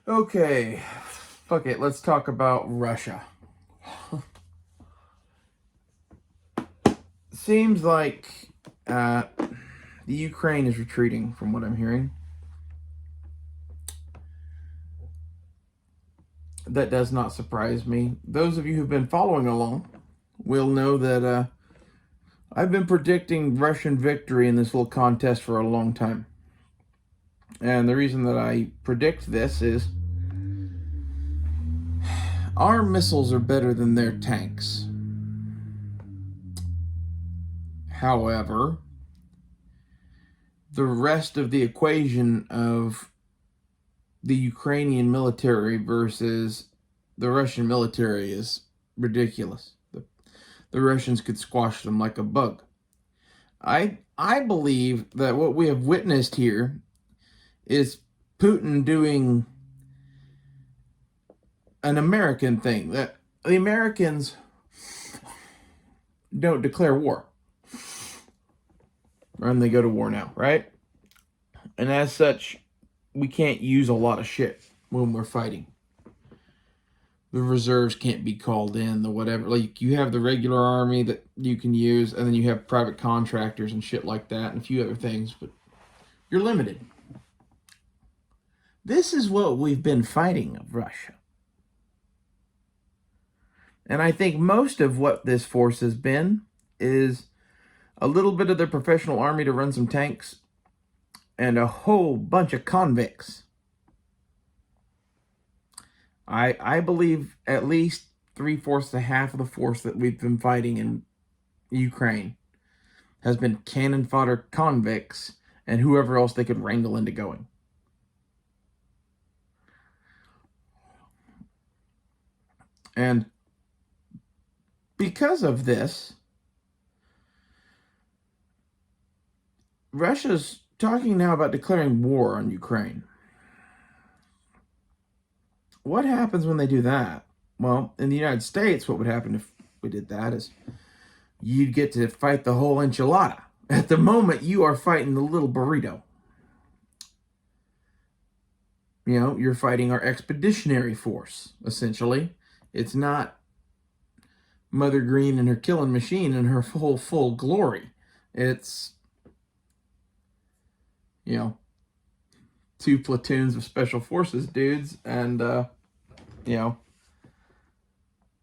Okay, fuck it. Let's talk about Russia. Seems like the Ukraine is retreating, from what I'm hearing. That does not surprise me. Those of you who've been following along will know that I've been predicting Russian victory in this little contest for a long time. And the reason that I predict this is our missiles are better than their tanks. However, the rest of the equation of the Ukrainian military versus the Russian military is ridiculous. The Russians could squash them like a bug. I believe that what we have witnessed here is Putin doing an American thing. That the Americans don't declare war. And they go to war now, right? And as such, we can't use a lot of shit when we're fighting. The reserves can't be called in, the whatever. Like, you have the regular army that you can use, and then you have private contractors and shit like that, and a few other things, but you're limited. This is what we've been fighting of Russia. And I think most of what this force has been is a little bit of their professional army to run some tanks, and a whole bunch of convicts. I believe at least 3/4 to half of the force that we've been fighting in Ukraine has been cannon fodder convicts and whoever else they could wrangle into going. And because of this, Russia's talking now about declaring war on Ukraine. What happens when they do that? Well, in the United States, what would happen if we did that is you'd get to fight the whole enchilada. At the moment, you are fighting the little burrito. You know, you're fighting our expeditionary force, essentially. It's not Mother Green and her killing machine in her full glory. It's, you know, 2 platoons of special forces dudes and, you know,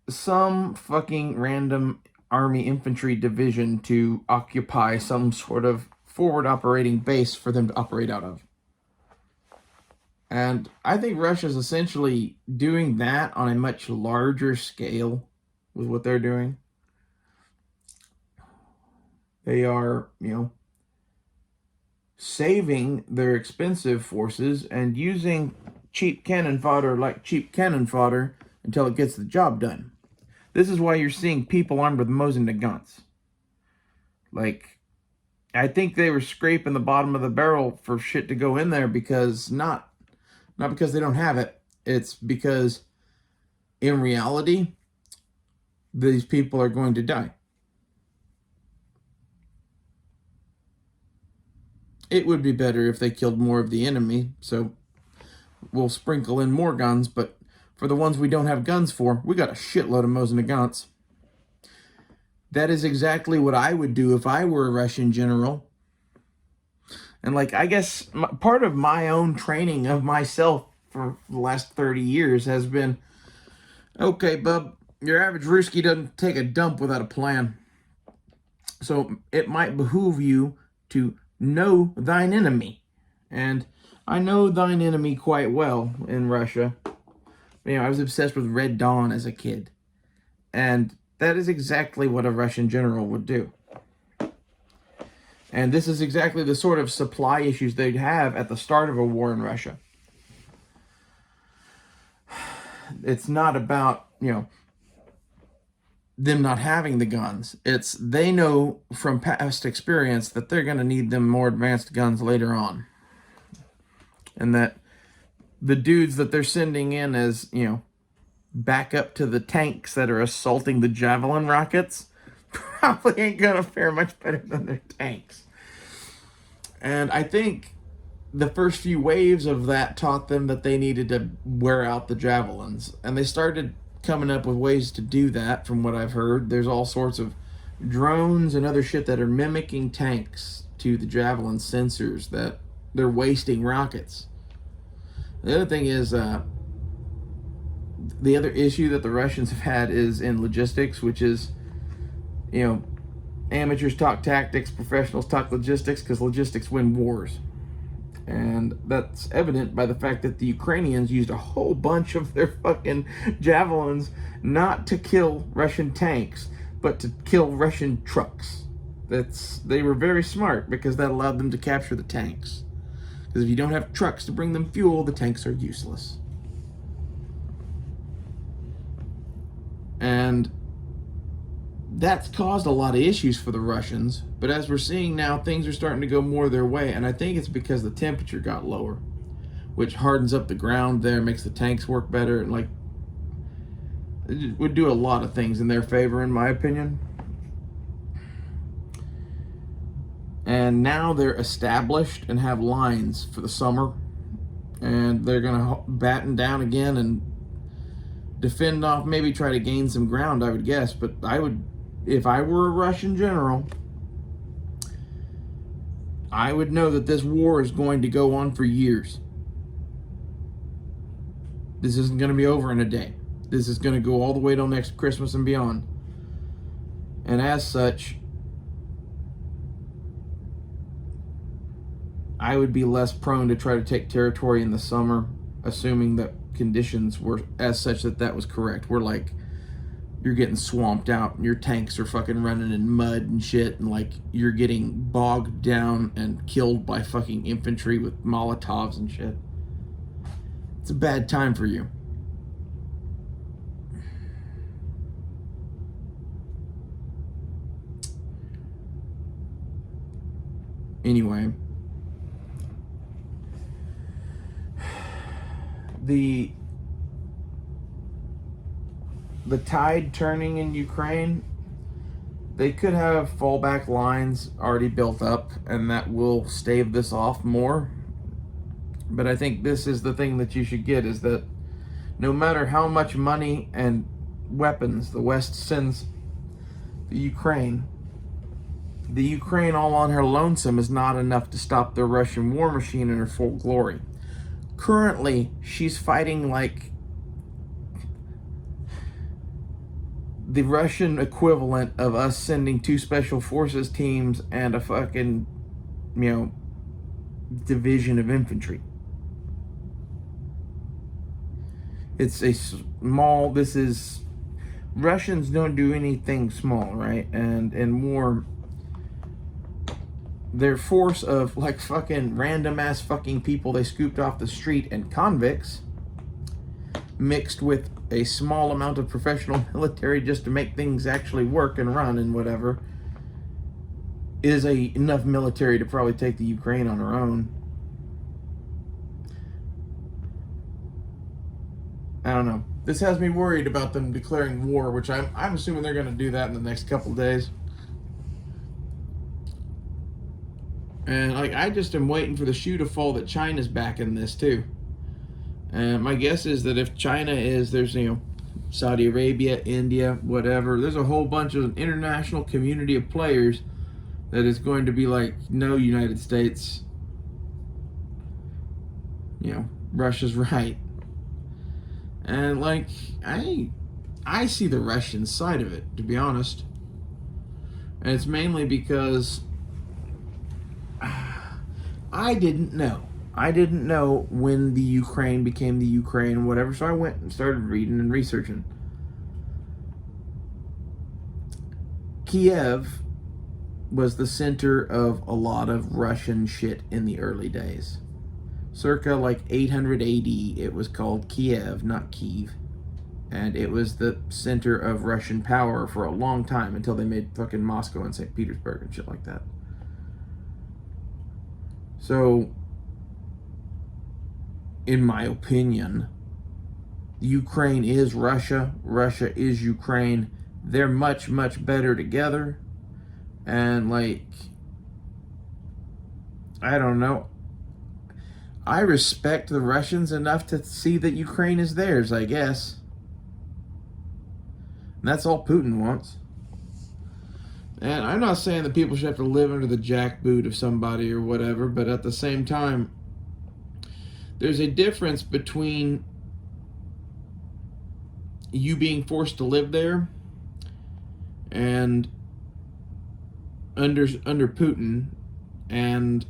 some fucking random army infantry division to occupy some sort of forward operating base for them to operate out of. And I think Russia's essentially doing that on a much larger scale with what they're doing. They are, you know, saving their expensive forces and using cheap cannon fodder like cheap cannon fodder until it gets the job done. This is why you're seeing people armed with Mosin Nagants. Like, I think they were scraping the bottom of the barrel for shit to go in there because not because they don't have it. It's because in reality, these people are going to die. It would be better if they killed more of the enemy, so we'll sprinkle in more guns, but for the ones we don't have guns for, we got a shitload of Mosin Nagants. That is exactly what I would do if I were a Russian general. And, like, I guess part of my own training of myself for the last 30 years has been, okay, bub, your average Ruski doesn't take a dump without a plan. So it might behoove you to know thine enemy. And I know thine enemy quite well in Russia. You know, I was obsessed with Red Dawn as a kid. And that is exactly what a Russian general would do. And this is exactly the sort of supply issues they'd have at the start of a war in Russia. It's not about, you know, them not having the guns. It's they know from past experience that they're going to need them more advanced guns later on. And that the dudes that they're sending in as, you know, back up to the tanks that are assaulting the Javelin rockets probably ain't going to fare much better than their tanks. And I think the first few waves of that taught them that they needed to wear out the javelins, and they started coming up with ways to do that. From what I've heard, there's all sorts of drones and other shit that are mimicking tanks to the javelin sensors, that they're wasting rockets. The other thing is, the other issue that the Russians have had is in logistics, which is, you know, amateurs talk tactics, professionals talk logistics, because logistics win wars. And that's evident by the fact that the Ukrainians used a whole bunch of their fucking javelins not to kill Russian tanks, but to kill Russian trucks. They were very smart, because that allowed them to capture the tanks. Because if you don't have trucks to bring them fuel, the tanks are useless. And that's caused a lot of issues for the Russians, but as we're seeing now, things are starting to go more their way, and I think it's because the temperature got lower, which hardens up the ground there, makes the tanks work better, and like, it would do a lot of things in their favor, in my opinion. And now they're established and have lines for the summer, and they're gonna batten down again and defend off, maybe try to gain some ground, I would guess. But I would, if I were a Russian general, I would know that this war is going to go on for years. This isn't going to be over in a day. This is going to go all the way till next Christmas and beyond. And as such, I would be less prone to try to take territory in the summer, assuming that conditions were as such that that was correct. We're like, you're getting swamped out and your tanks are fucking running in mud and shit, and like you're getting bogged down and killed by fucking infantry with Molotovs and shit. It's a bad time for you. Anyway, the tide turning in Ukraine, they could have fallback lines already built up, and that will stave this off more. But I think this is the thing that you should get, is that no matter how much money and weapons the West sends the Ukraine all on her lonesome is not enough to stop the Russian war machine in her full glory. Currently, she's fighting like the Russian equivalent of us sending 2 special forces teams and a fucking, division of infantry. It's a small, Russians don't do anything small, right? And more, their force of like fucking random ass fucking people they scooped off the street and convicts, mixed with a small amount of professional military just to make things actually work and run and whatever, is enough military to probably take the Ukraine on her own. I don't know. This has me worried about them declaring war, which I'm assuming they're going to do that in the next couple of days. And like, I just am waiting for the shoe to fall that China's back in this too. And my guess is that if China is, there's, Saudi Arabia, India, whatever, there's a whole bunch of international community of players that is going to be like, no, United States, Russia's right. And like, I see the Russian side of it, to be honest. And it's mainly because I didn't know. I didn't know when the Ukraine became the Ukraine, whatever. So I went and started reading and researching. Kiev was the center of a lot of Russian shit in the early days. Circa like 800 AD, it was called Kiev, not Kyiv. And it was the center of Russian power for a long time, until they made fucking Moscow and St. Petersburg and shit like that. So, in my opinion, Ukraine is Russia. Russia is Ukraine. They're much, much better together. And like, I don't know. I respect the Russians enough to see that Ukraine is theirs, I guess. And that's all Putin wants. And I'm not saying that people should have to live under the jackboot of somebody or whatever, but at the same time, there's a difference between you being forced to live there and under Putin, and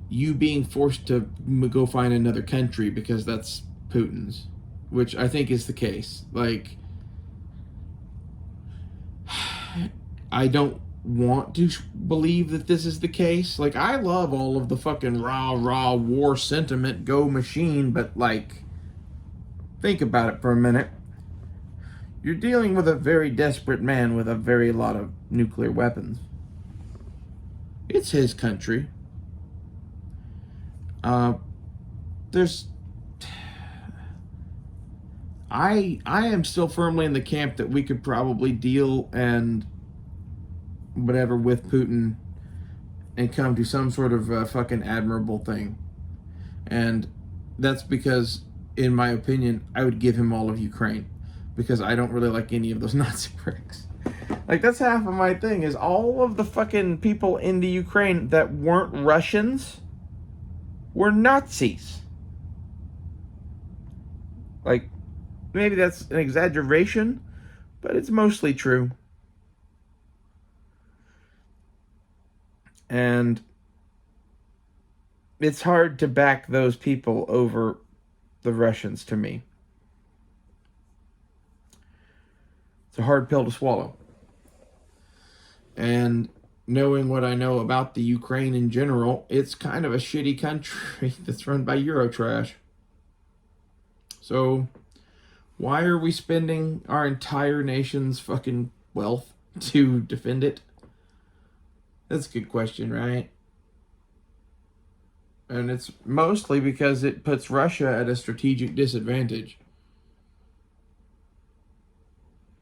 you being forced to go find another country because that's Putin's, which I think is the case. Like, I don't want to believe that this is the case. Like, I love all of the fucking rah war sentiment, go machine, but like, think about it for a minute. You're dealing with a very desperate man with a very lot of nuclear weapons. It's his country. There's... I am still firmly in the camp that we could probably deal and whatever with Putin and come to some sort of fucking admirable thing. And that's because, in my opinion, I would give him all of Ukraine, because I don't really like any of those Nazi pricks. Like, that's half of my thing, is all of the fucking people in the Ukraine that weren't Russians were Nazis. Like, maybe that's an exaggeration, but it's mostly true. And it's hard to back those people over the Russians to me. It's a hard pill to swallow. And knowing what I know about the Ukraine in general, it's kind of a shitty country that's run by Eurotrash. So, why are we spending our entire nation's fucking wealth to defend it? That's a good question, right? And it's mostly because it puts Russia at a strategic disadvantage.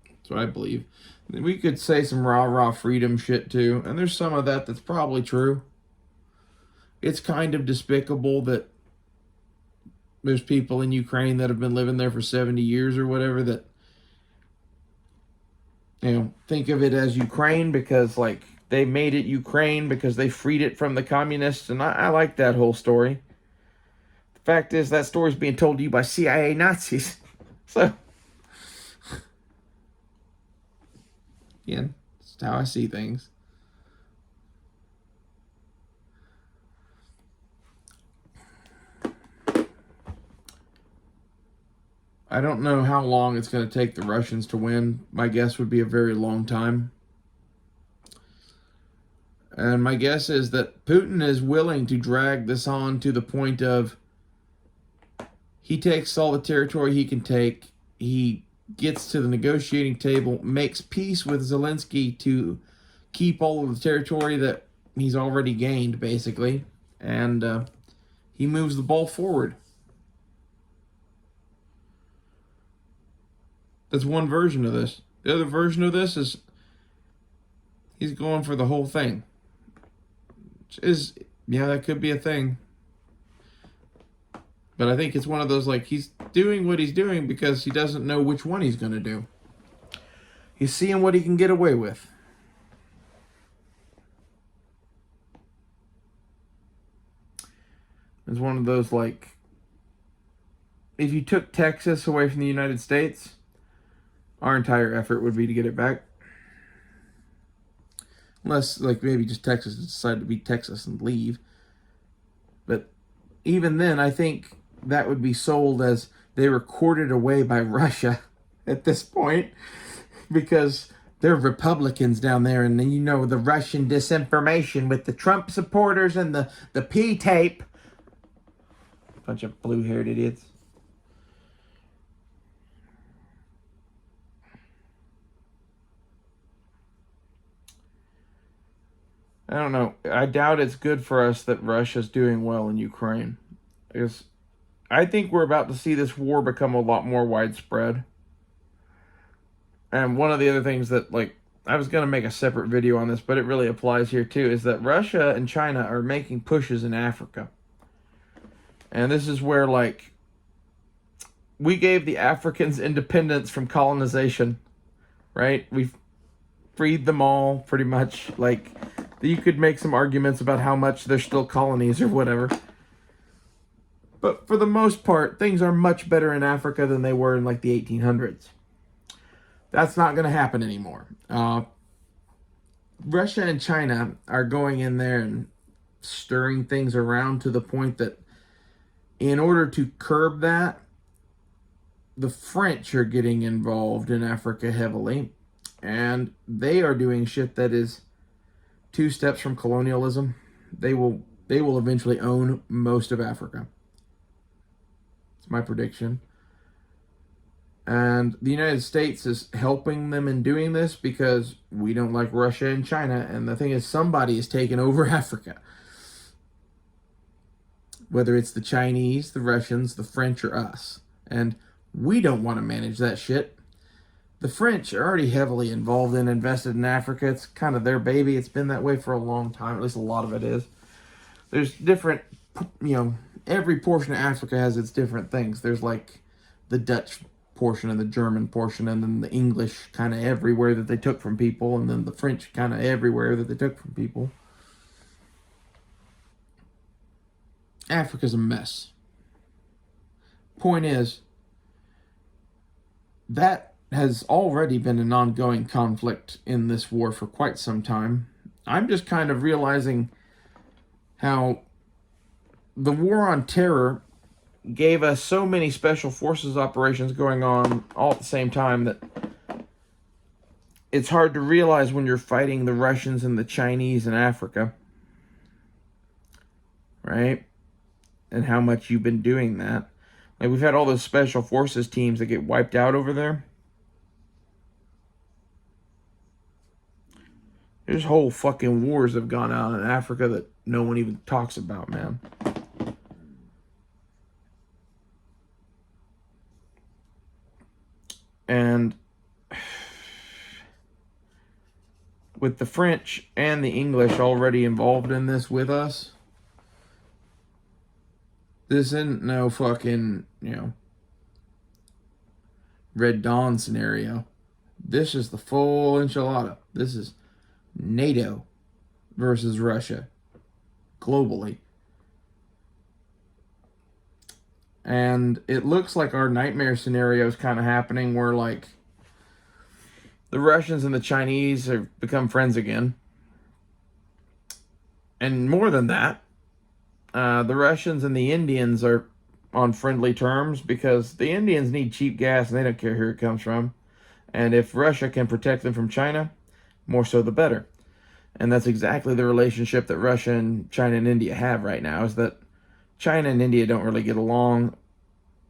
That's what I believe. We could say some rah freedom shit too, and there's some of that that's probably true. It's kind of despicable that there's people in Ukraine that have been living there for 70 years or whatever that, you know, think of it as Ukraine because, like, they made it Ukraine because they freed it from the communists, and I like that whole story. The fact is, that story's being told to you by CIA Nazis. So, again, that's how I see things. I don't know how long it's going to take the Russians to win. My guess would be a very long time. And my guess is that Putin is willing to drag this on to the point of he takes all the territory he can take, he gets to the negotiating table, makes peace with Zelensky to keep all of the territory that he's already gained, basically, and he moves the ball forward. That's one version of this. The other version of this is he's going for the whole thing. Which is, yeah, that could be a thing. But I think it's one of those, like, he's doing what he's doing because he doesn't know which one he's going to do. He's seeing what he can get away with. It's one of those, like, if you took Texas away from the United States, our entire effort would be to get it back. Unless, like, maybe just Texas decided to be Texas and leave. But even then, I think that would be sold as they were courted away by Russia at this point. Because they're Republicans down there, and you know, the Russian disinformation with the Trump supporters and the P-tape. Bunch of blue-haired idiots. I don't know. I doubt it's good for us that Russia's doing well in Ukraine. Because I think we're about to see this war become a lot more widespread. And one of the other things that, like, I was going to make a separate video on this, but it really applies here too, is that Russia and China are making pushes in Africa. And this is where, like, we gave the Africans independence from colonization, right? We freed them all, pretty much. Like, you could make some arguments about how much they're still colonies or whatever. But for the most part, things are much better in Africa than they were in, like, the 1800s. That's not going to happen anymore. Russia and China are going in there and stirring things around to the point that in order to curb that, the French are getting involved in Africa heavily, and they are doing shit that is 2 steps from colonialism. They will eventually own most of Africa. It's my prediction. And the United States is helping them in doing this because we don't like Russia and China. And the thing is, somebody is taking over Africa. Whether it's the Chinese, the Russians, the French, or us. And we don't want to manage that shit. The French are already heavily involved and invested in Africa. It's kind of their baby. It's been that way for a long time. At least a lot of it is. There's different, every portion of Africa has its different things. There's like the Dutch portion and the German portion, and then the English kind of everywhere that they took from people, and then the French kind of everywhere that they took from people. Africa's a mess. Point is, that has already been an ongoing conflict in this war for quite some time. I'm just kind of realizing how the war on terror gave us so many special forces operations going on all at the same time that it's hard to realize when you're fighting the Russians and the Chinese in Africa, right? And how much you've been doing that. Like, we've had all those special forces teams that get wiped out over there. There's whole fucking wars have gone on in Africa that no one even talks about, man. And with the French and the English already involved in this with us, this isn't no fucking, Red Dawn scenario. This is the full enchilada. This is NATO versus Russia globally. And it looks like our nightmare scenario is kind of happening where, like, the Russians and the Chinese have become friends again. And more than that, the Russians and the Indians are on friendly terms because the Indians need cheap gas and they don't care who it comes from. And if Russia can protect them from China, more so the better. And that's exactly the relationship that Russia and China and India have right now, is that China and India don't really get along,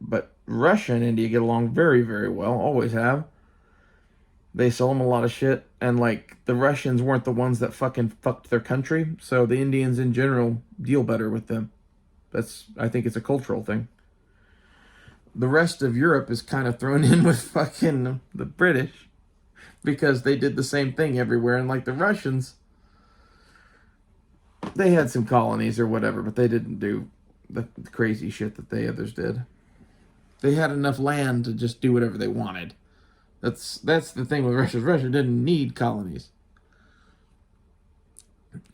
but Russia and India get along very, very well, always have. They sell them a lot of shit, and, like, the Russians weren't the ones that fucking fucked their country, so the Indians in general deal better with them. I think it's a cultural thing. The rest of Europe is kind of thrown in with fucking the British, because they did the same thing everywhere, and, like, the Russians, they had some colonies or whatever, but they didn't do the crazy shit that the others did. They had enough land to just do whatever they wanted. That's the thing with Russia. Russia didn't need colonies.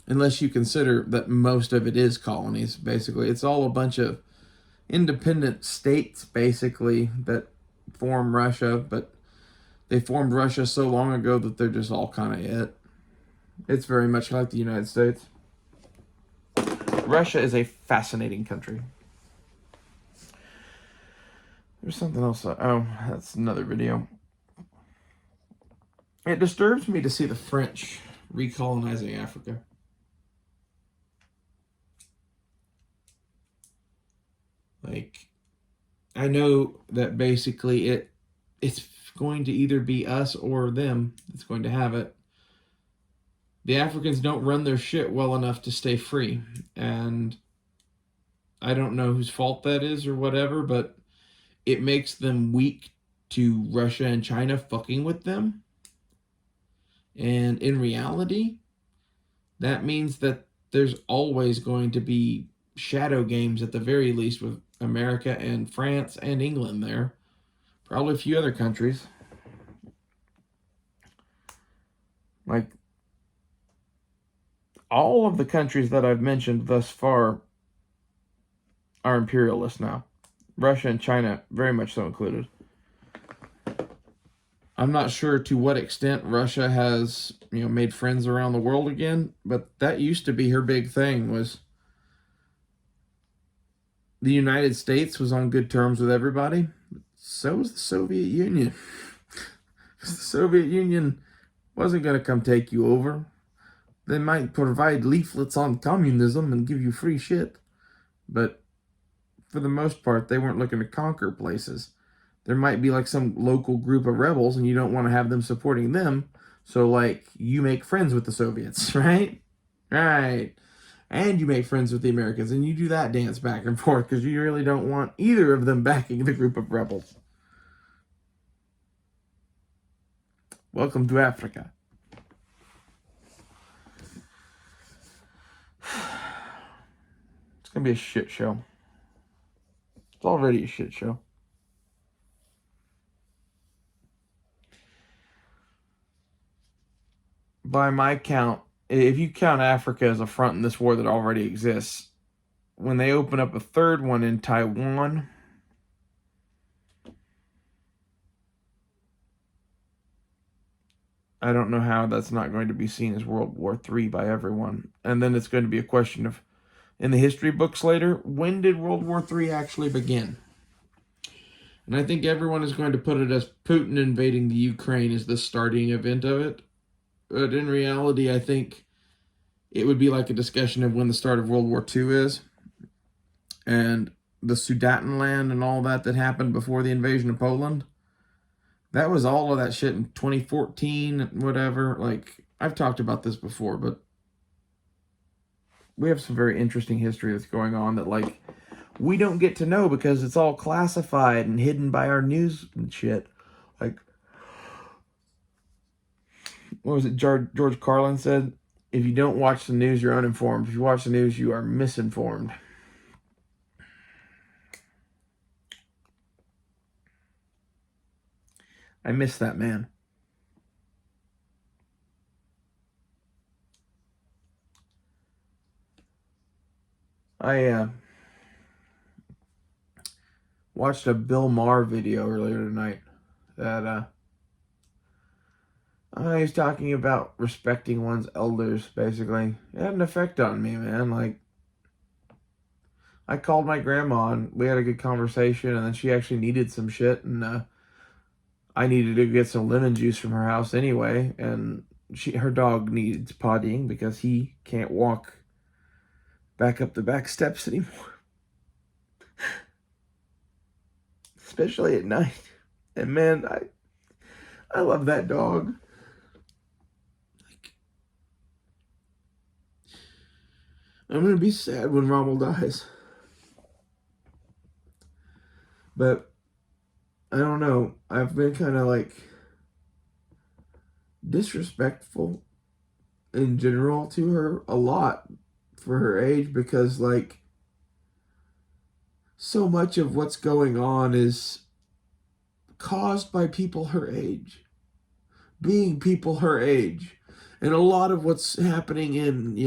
Unless you consider that most of it is colonies, basically. It's all a bunch of independent states, basically, that form Russia, but they formed Russia so long ago that they're just all kind of it. It's very much like the United States. Russia is a fascinating country. There's something else. Oh, that's another video. It disturbs me to see the French recolonizing Africa. Like, I know that basically it's going to either be us or them that's going to have it. The Africans don't run their shit well enough to stay free. And I don't know whose fault that is or whatever, but it makes them weak to Russia and China fucking with them. And in reality, that means that there's always going to be shadow games at the very least with America and France and England there. Probably a few other countries. Like, all of the countries that I've mentioned thus far are imperialist now. Russia and China, very much so included. I'm not sure to what extent Russia has, made friends around the world again, but that used to be her big thing, was the United States was on good terms with everybody. So was the Soviet Union. The Soviet Union wasn't going to come take you over. They might provide leaflets on communism and give you free shit, but for the most part, they weren't looking to conquer places. There might be like some local group of rebels and you don't want to have them supporting them. So like you make friends with the Soviets, right? Right. And you make friends with the Americans and you do that dance back and forth because you really don't want either of them backing the group of rebels. Welcome to Africa. It's going to be a shit show. It's already a shit show. By my count, if you count Africa as a front in this war that already exists, when they open up a third one in Taiwan, I don't know how that's not going to be seen as World War III by everyone. And then it's going to be a question of, in the history books later, when did World War III actually begin? And I think everyone is going to put it as Putin invading the Ukraine as the starting event of it. But in reality, I think it would be like a discussion of when the start of World War II is. And the Sudetenland and all that happened before the invasion of Poland. That was all of that shit in 2014, whatever. Like, I've talked about this before, but we have some very interesting history that's going on that, like, we don't get to know because it's all classified and hidden by our news and shit. Like, what was it George Carlin said? If you don't watch the news, you're uninformed. If you watch the news, you are misinformed. I miss that man. I watched a Bill Maher video earlier tonight that he's talking about respecting one's elders, basically. It had an effect on me, man. Like, I called my grandma and we had a good conversation, and then she actually needed some shit, and I needed to get some lemon juice from her house anyway, and her dog needs pottying because he can't walk back up the back steps anymore. Especially at night. And man, I love that dog. Like, I'm gonna be sad when Rommel dies. But I don't know. I've been kind of like disrespectful in general to her a lot for her age, because like so much of what's going on is caused by people her age, being people her age. And a lot of what's happening in,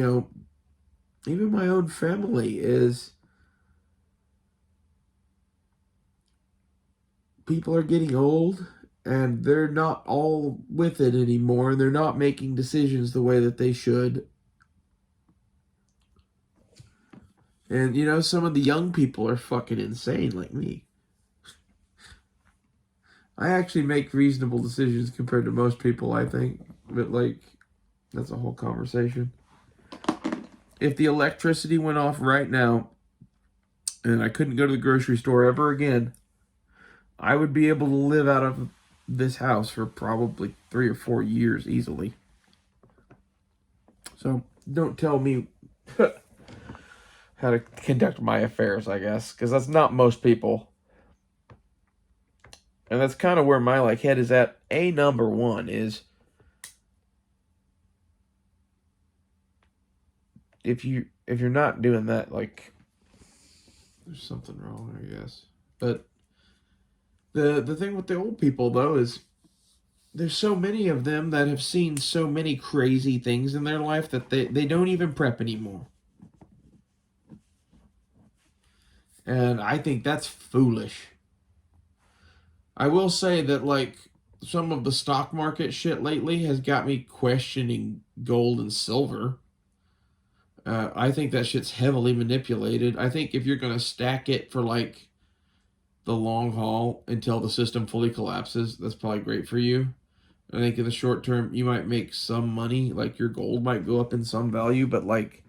even my own family is people are getting old and they're not all with it anymore. They're not making decisions the way that they should. And, some of the young people are fucking insane like me. I actually make reasonable decisions compared to most people, I think. But, like, that's a whole conversation. If the electricity went off right now and I couldn't go to the grocery store ever again, I would be able to live out of this house for probably 3 or 4 years easily. So don't tell me how to conduct my affairs, I guess, because that's not most people. And that's kind of where my head is at. Number one is, if you're not doing that, There's something wrong, I guess. But the thing with the old people though is there's so many of them that have seen so many crazy things in their life that they don't even prep anymore. And I think that's foolish. I will say that, like, some of the stock market shit lately has got me questioning gold and silver. I think that shit's heavily manipulated. I think if you're going to stack it for, like, the long haul until the system fully collapses, that's probably great for you. I think in the short term, you might make some money. Like, your gold might go up in some value, but, like,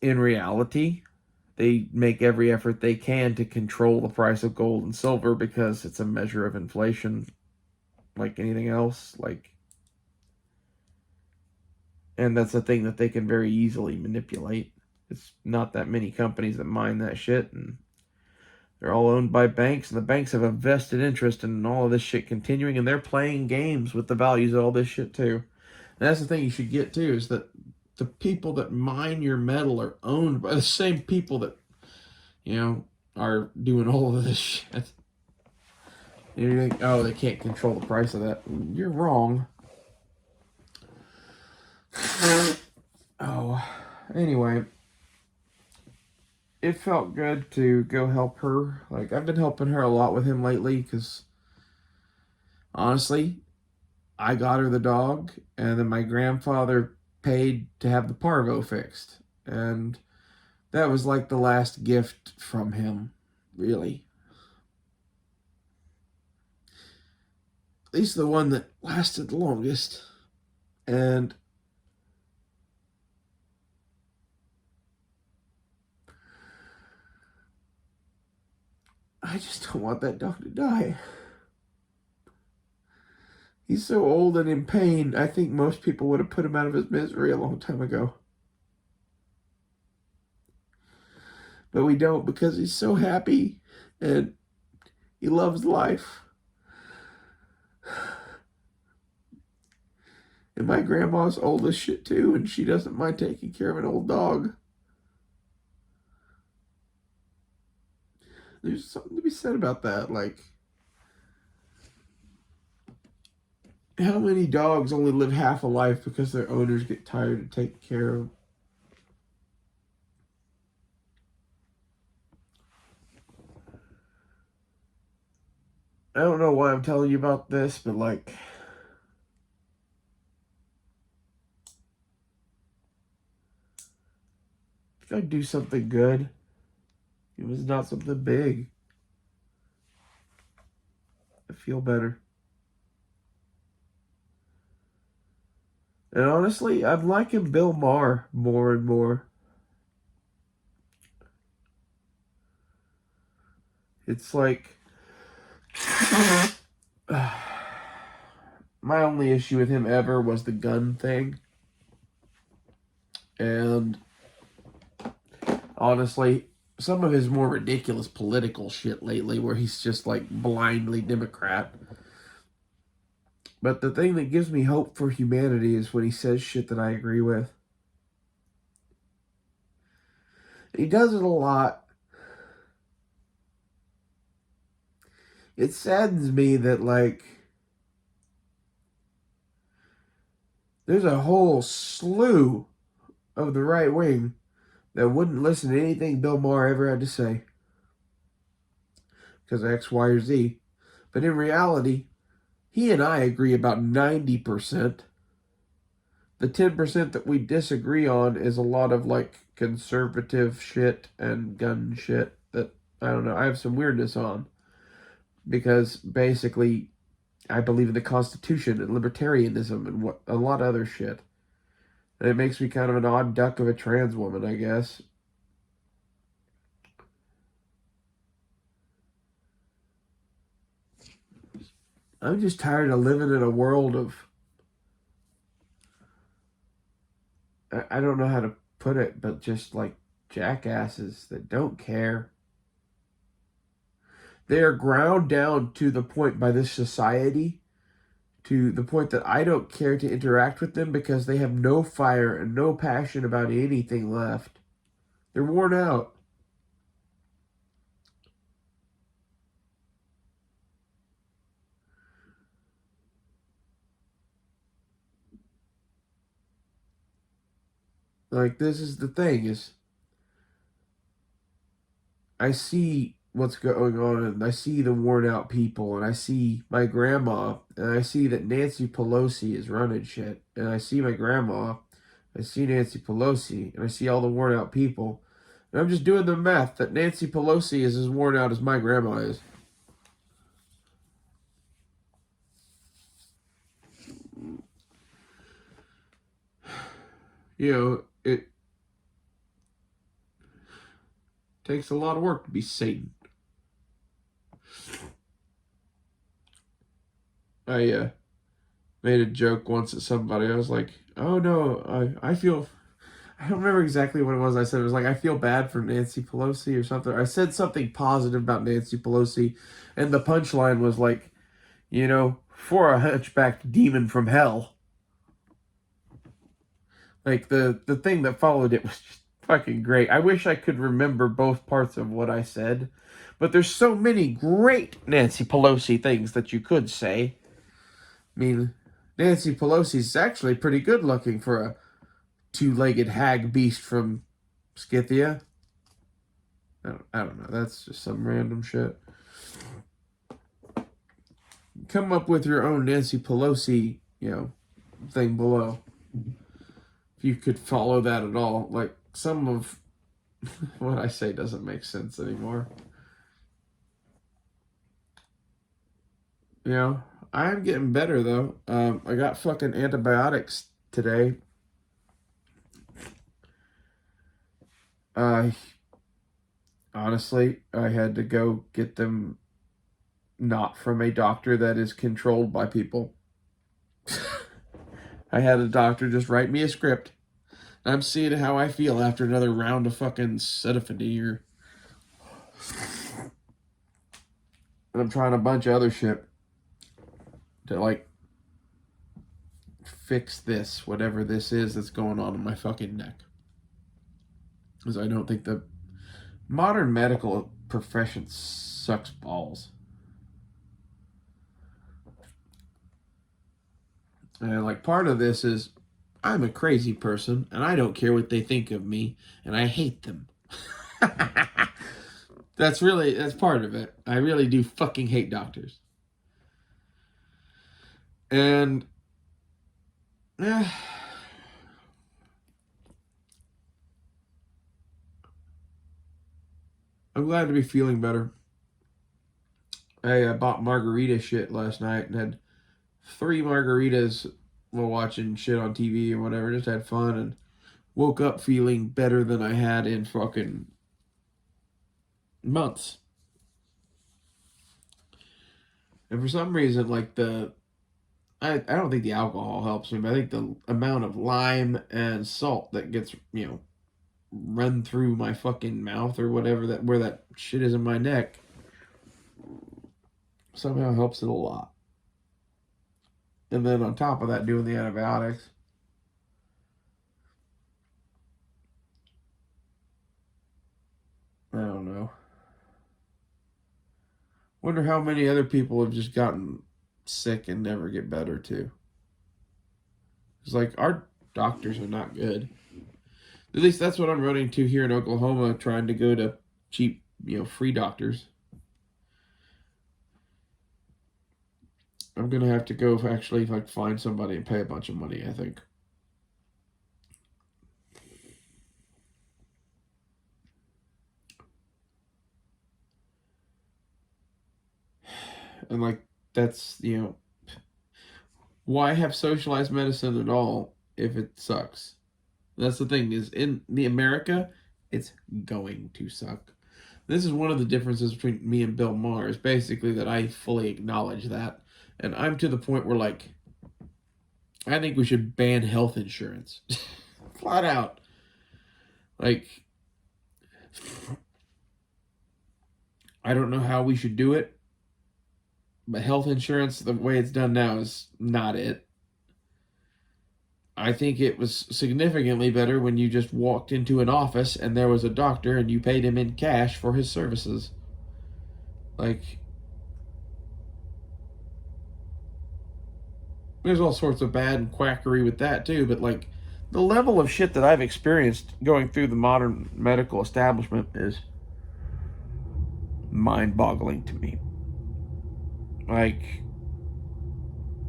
in reality, they make every effort they can to control the price of gold and silver because it's a measure of inflation like anything else. Like, and that's a thing that they can very easily manipulate. It's not that many companies that mine that shit, and they're all owned by banks, and the banks have a vested interest in all of this shit continuing, and they're playing games with the values of all this shit too. And that's the thing you should get too, is that the people that mine your metal are owned by the same people that, are doing all of this shit. You think, oh, they can't control the price of that. You're wrong. Oh, anyway, it felt good to go help her. Like, I've been helping her a lot with him lately because, honestly, I got her the dog, and then my grandfather paid to have the parvo fixed. And that was like the last gift from him, really. At least the one that lasted the longest. And I just don't want that dog to die. He's so old and in pain, I think most people would have put him out of his misery a long time ago. But we don't, because he's so happy and he loves life. And my grandma's old as shit too, and she doesn't mind taking care of an old dog. There's something to be said about that. Like, how many dogs only live half a life because their owners get tired of taking care of them? I don't know why I'm telling you about this, but like, if I do something good, it was not something big, I feel better. And honestly, I'm liking Bill Maher more and more. It's like, my only issue with him ever was the gun thing. And honestly, some of his more ridiculous political shit lately where he's just like blindly Democrat. But the thing that gives me hope for humanity is when he says shit that I agree with. He does it a lot. It saddens me that, like, there's a whole slew of the right wing that wouldn't listen to anything Bill Maher ever had to say because of X, Y, or Z. But in reality, he and I agree about 90%. The 10% that we disagree on is a lot of, like, conservative shit and gun shit that, I don't know, I have some weirdness on. Because basically, I believe in the Constitution and libertarianism and what a lot of other shit. And it makes me kind of an odd duck of a trans woman, I guess. I'm just tired of living in a world of, I don't know how to put it, but just like jackasses that don't care. They are ground down to the point by this society to the point that I don't care to interact with them because they have no fire and no passion about anything left. They're worn out. Like, this is the thing, is I see what's going on, and I see the worn out people, and I see my grandma, and I see that Nancy Pelosi is running shit, and I see my grandma, I see Nancy Pelosi, and I see all the worn out people, and I'm just doing the math that Nancy Pelosi is as worn out as my grandma is. You know, it takes a lot of work to be Satan. I made a joke once at somebody. I was like, "Oh no, I feel." I don't remember exactly what it was I said. It was like, I feel bad for Nancy Pelosi or something. I said something positive about Nancy Pelosi, and the punchline was like, you know, for a hunchbacked demon from hell. Like, the thing that followed it was just fucking great. I wish I could remember both parts of what I said, but there's so many great Nancy Pelosi things that you could say. I mean, Nancy Pelosi's actually pretty good looking for a two-legged hag beast from Scythia. I don't know. That's just some random shit. Come up with your own Nancy Pelosi, thing below. If you could follow that at all. Like, some of what I say doesn't make sense anymore. I'm getting better, though. I got fucking antibiotics today. Honestly, I had to go get them not from a doctor that is controlled by people. I had a doctor just write me a script. I'm seeing how I feel after another round of fucking Cetirizine. And I'm trying a bunch of other shit to, like, fix this, whatever this is that's going on in my fucking neck. Because I don't think the modern medical profession sucks balls. And, like, part of this is I'm a crazy person, and I don't care what they think of me, and I hate them. That's part of it. I really do fucking hate doctors. And I'm glad to be feeling better. I bought margarita shit last night and had 3 margaritas while watching shit on TV or whatever. Just had fun and woke up feeling better than I had in fucking months. And for some reason, like, I don't think the alcohol helps me, but I think the amount of lime and salt that gets, run through my fucking mouth or whatever, where that shit is in my neck, somehow helps it a lot. And then on top of that, doing the antibiotics. I don't know. Wonder how many other people have just gotten sick and never get better too. It's like, our doctors are not good. At least that's what I'm running to here in Oklahoma, trying to go to cheap, free doctors. I'm gonna have to go actually, like, find somebody and pay a bunch of money, I think. And, like, that's, why have socialized medicine at all if it sucks? That's the thing, is in the America, it's going to suck. This is one of the differences between me and Bill Maher, is basically that I fully acknowledge that. And I'm to the point where, like, I think we should ban health insurance. Flat out. Like, I don't know how we should do it. But health insurance, the way it's done now, is not it. I think it was significantly better when you just walked into an office and there was a doctor and you paid him in cash for his services. Like, there's all sorts of bad and quackery with that too, but like, the level of shit that I've experienced going through the modern medical establishment is mind boggling to me. Like,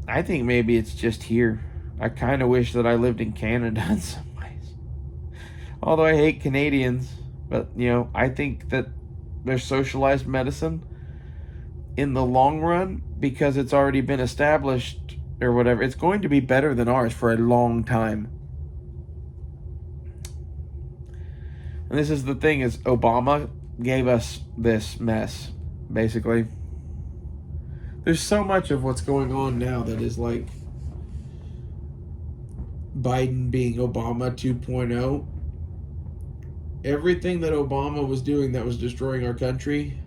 I think maybe it's just here. I kind of wish that I lived in Canada in some ways. Although I hate Canadians, but I think that their socialized medicine in the long run, because it's already been established or whatever, it's going to be better than ours for a long time. And this is the thing, is Obama gave us this mess, basically. There's so much of what's going on now that is like Biden being Obama 2.0. Everything that Obama was doing that was destroying our country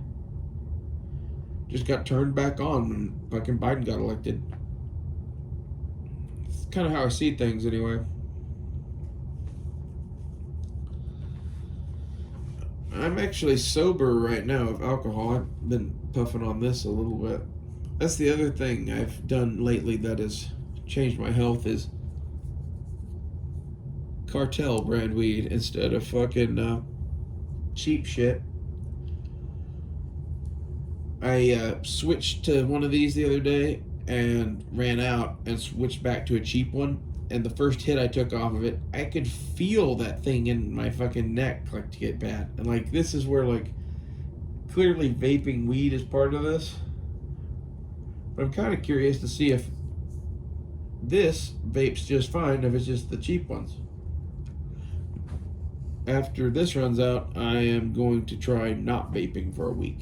just got turned back on when fucking Biden got elected. It's kind of how I see things anyway. I'm actually sober right now of alcohol. I've been puffing on this a little bit. That's the other thing I've done lately that has changed my health, is cartel brand weed instead of fucking cheap shit. I switched to one of these the other day and ran out and switched back to a cheap one. And the first hit I took off of it, I could feel that thing in my fucking neck like to get bad. And like, this is where like clearly vaping weed is part of this. But I'm kind of curious to see if this vapes just fine, if it's just the cheap ones. After this runs out, I am going to try not vaping for a week.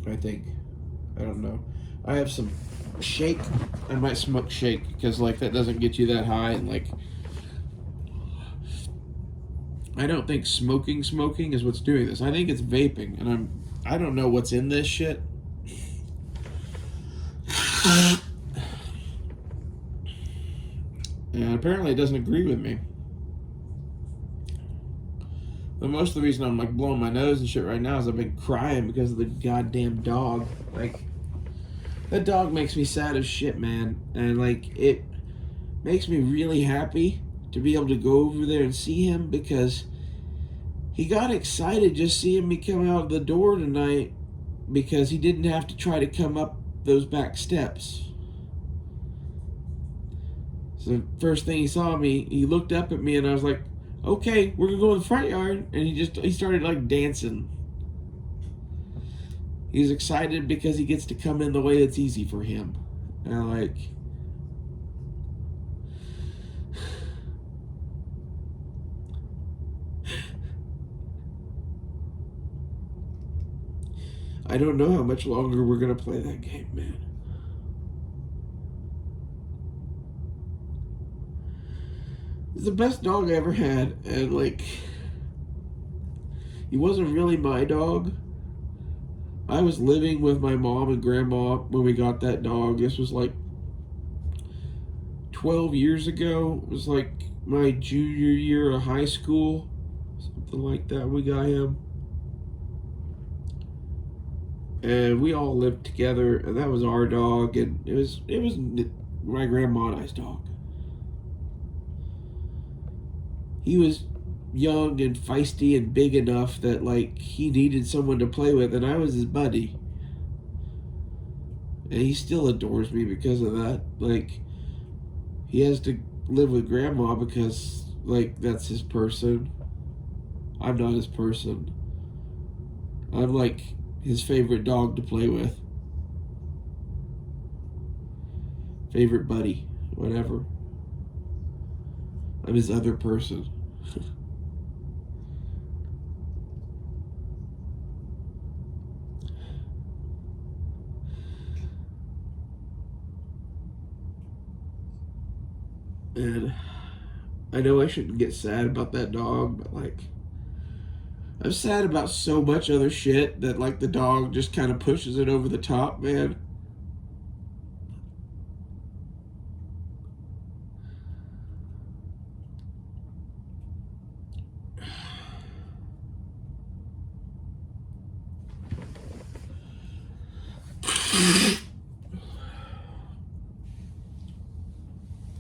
I think. I don't know. I have some shake. I might smoke shake because like that doesn't get you that high, and like I don't think smoking is what's doing this. I think it's vaping, and I don't know what's in this shit. And apparently it doesn't agree with me. But most of the reason I'm like blowing my nose and shit right now is I've been crying because of the goddamn dog. Like, that dog makes me sad as shit, man. And like, it makes me really happy to be able to go over there and see him, because he got excited just seeing me come out the door tonight because he didn't have to try to come up those back steps. So first thing he saw me, he looked up at me and I was like, okay, we're gonna go in the front yard. And he started like dancing. He's excited because he gets to come in the way that's easy for him. And I'm like, I don't know how much longer we're gonna play that game, man. It's the best dog I ever had, and like, he wasn't really my dog. I was living with my mom and grandma when we got that dog. This was like 12 years ago. It was like my junior year of high school, something like that. We got him, and we all lived together, and that was our dog, and it was my grandma and I's dog. He was young and feisty and big enough that like he needed someone to play with, and I was his buddy. And he still adores me because of that. Like, he has to live with grandma because like that's his person. I'm not his person. I'm like his favorite dog to play with. Favorite buddy, whatever. I'm his other person. And I know I shouldn't get sad about that dog, but like, I'm sad about so much other shit that, like, the dog just kind of pushes it over the top, man.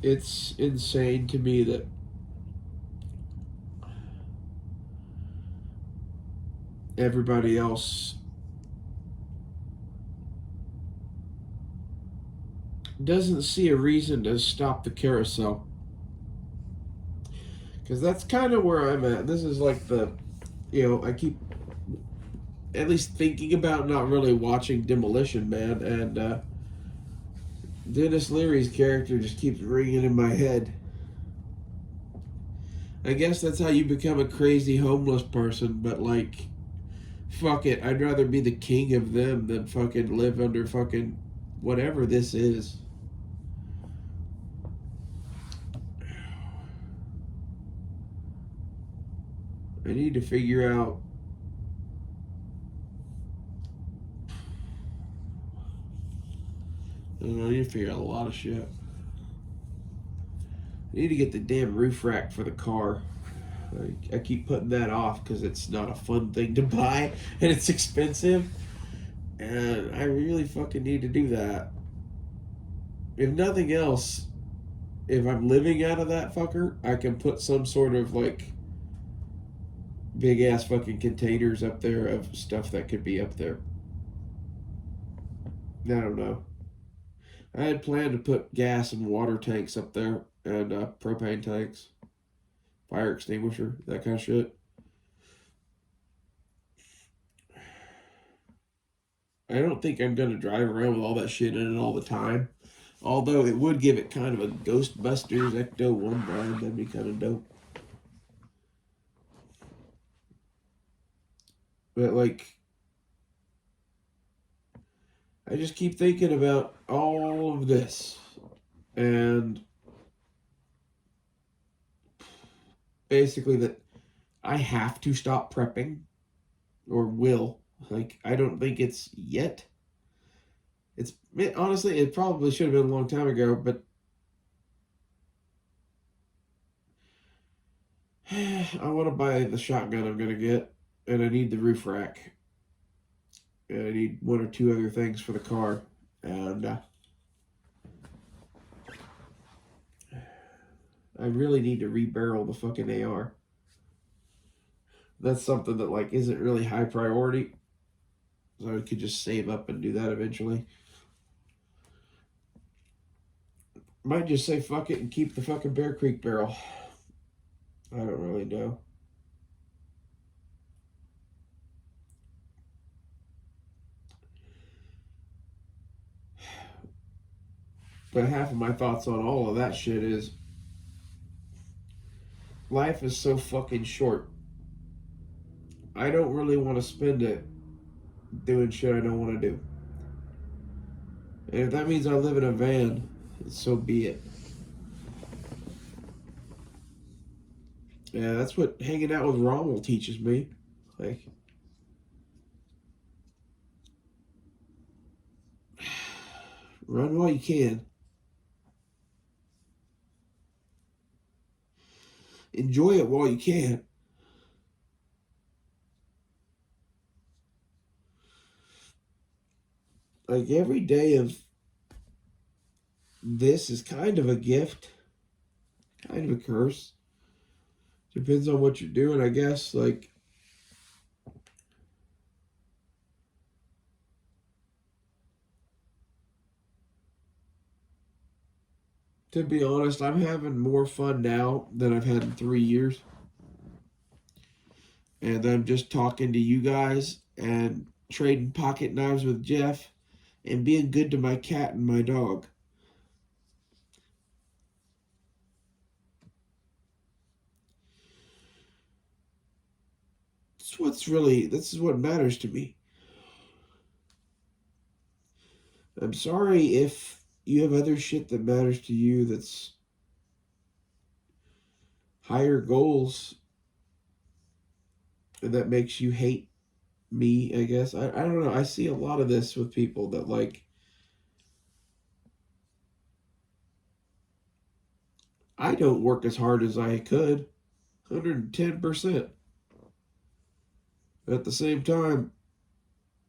It's insane to me that everybody else doesn't see a reason to stop the carousel. Because that's kind of where I'm at. This is like I keep at least thinking about not really watching Demolition Man, and Dennis Leary's character just keeps ringing in my head. I guess that's how you become a crazy homeless person, but like, fuck it, I'd rather be the king of them than fucking live under fucking whatever this is. I need to figure out I need to figure out a lot of shit. I need to get the damn roof rack for the car. I keep putting that off because it's not a fun thing to buy and it's expensive. And I really fucking need to do that. If nothing else, if I'm living out of that fucker, I can put some sort of like big ass fucking containers up there of stuff that could be up there. I don't know. I had planned to put gas and water tanks up there and propane tanks, fire extinguisher, that kind of shit. I don't think I'm going to drive around with all that shit in it all the time. Although it would give it kind of a Ghostbusters Ecto-1 vibe. That'd be kind of dope. But, like, I just keep thinking about all of this. And basically that I have to stop prepping. Or will. Like, I don't think it's yet. Honestly, it probably should have been a long time ago, but I want to buy the shotgun I'm going to get, and I need the roof rack, and I need one or two other things for the car, and I really need to rebarrel the fucking AR. That's something that, like, isn't really high priority, so I could just save up and do that eventually. Might just say fuck it and keep the fucking Bear Creek barrel. I don't really know. But half of my thoughts on all of that shit is life is so fucking short. I don't really want to spend it doing shit I don't want to do. And if that means I live in a van, so be it. Yeah, that's what hanging out with Rommel teaches me. Like, run while you can. Enjoy it while you can. Like, every day of this is kind of a gift, kind of a curse. Depends on what you're doing, I guess. Like, to be honest, I'm having more fun now than I've had in 3 years. And I'm just talking to you guys and trading pocket knives with Jeff and being good to my cat and my dog. This is what matters to me. I'm sorry if you have other shit that matters to you that's higher goals. that makes you hate me, I guess. I don't know. I see a lot of this with people that, like, I don't work as hard as I could. 110%. At the same time,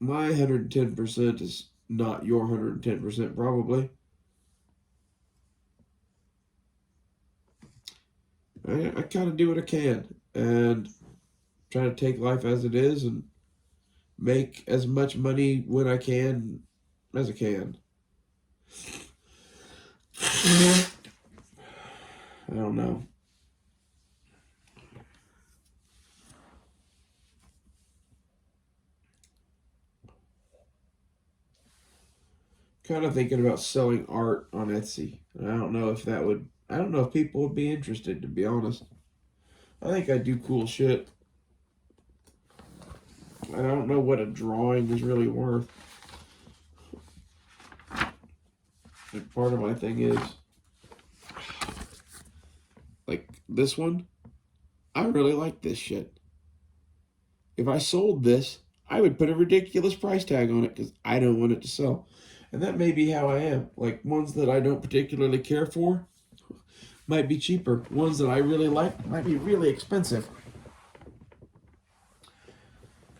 my 110% is not your 110%, probably. I kind of do what I can and try to take life as it is and make as much money when I can as I can. I don't know. Kind of thinking about selling art on Etsy. I don't know if that would. I don't know if people would be interested, to be honest. I think I do cool shit. I don't know what a drawing is really worth. Like, part of my thing is, like, this one, I really like this shit. If I sold this, I would put a ridiculous price tag on it because I don't want it to sell. And that may be how I am. Like, ones that I don't particularly care for might be cheaper. Ones that I really like might be really expensive.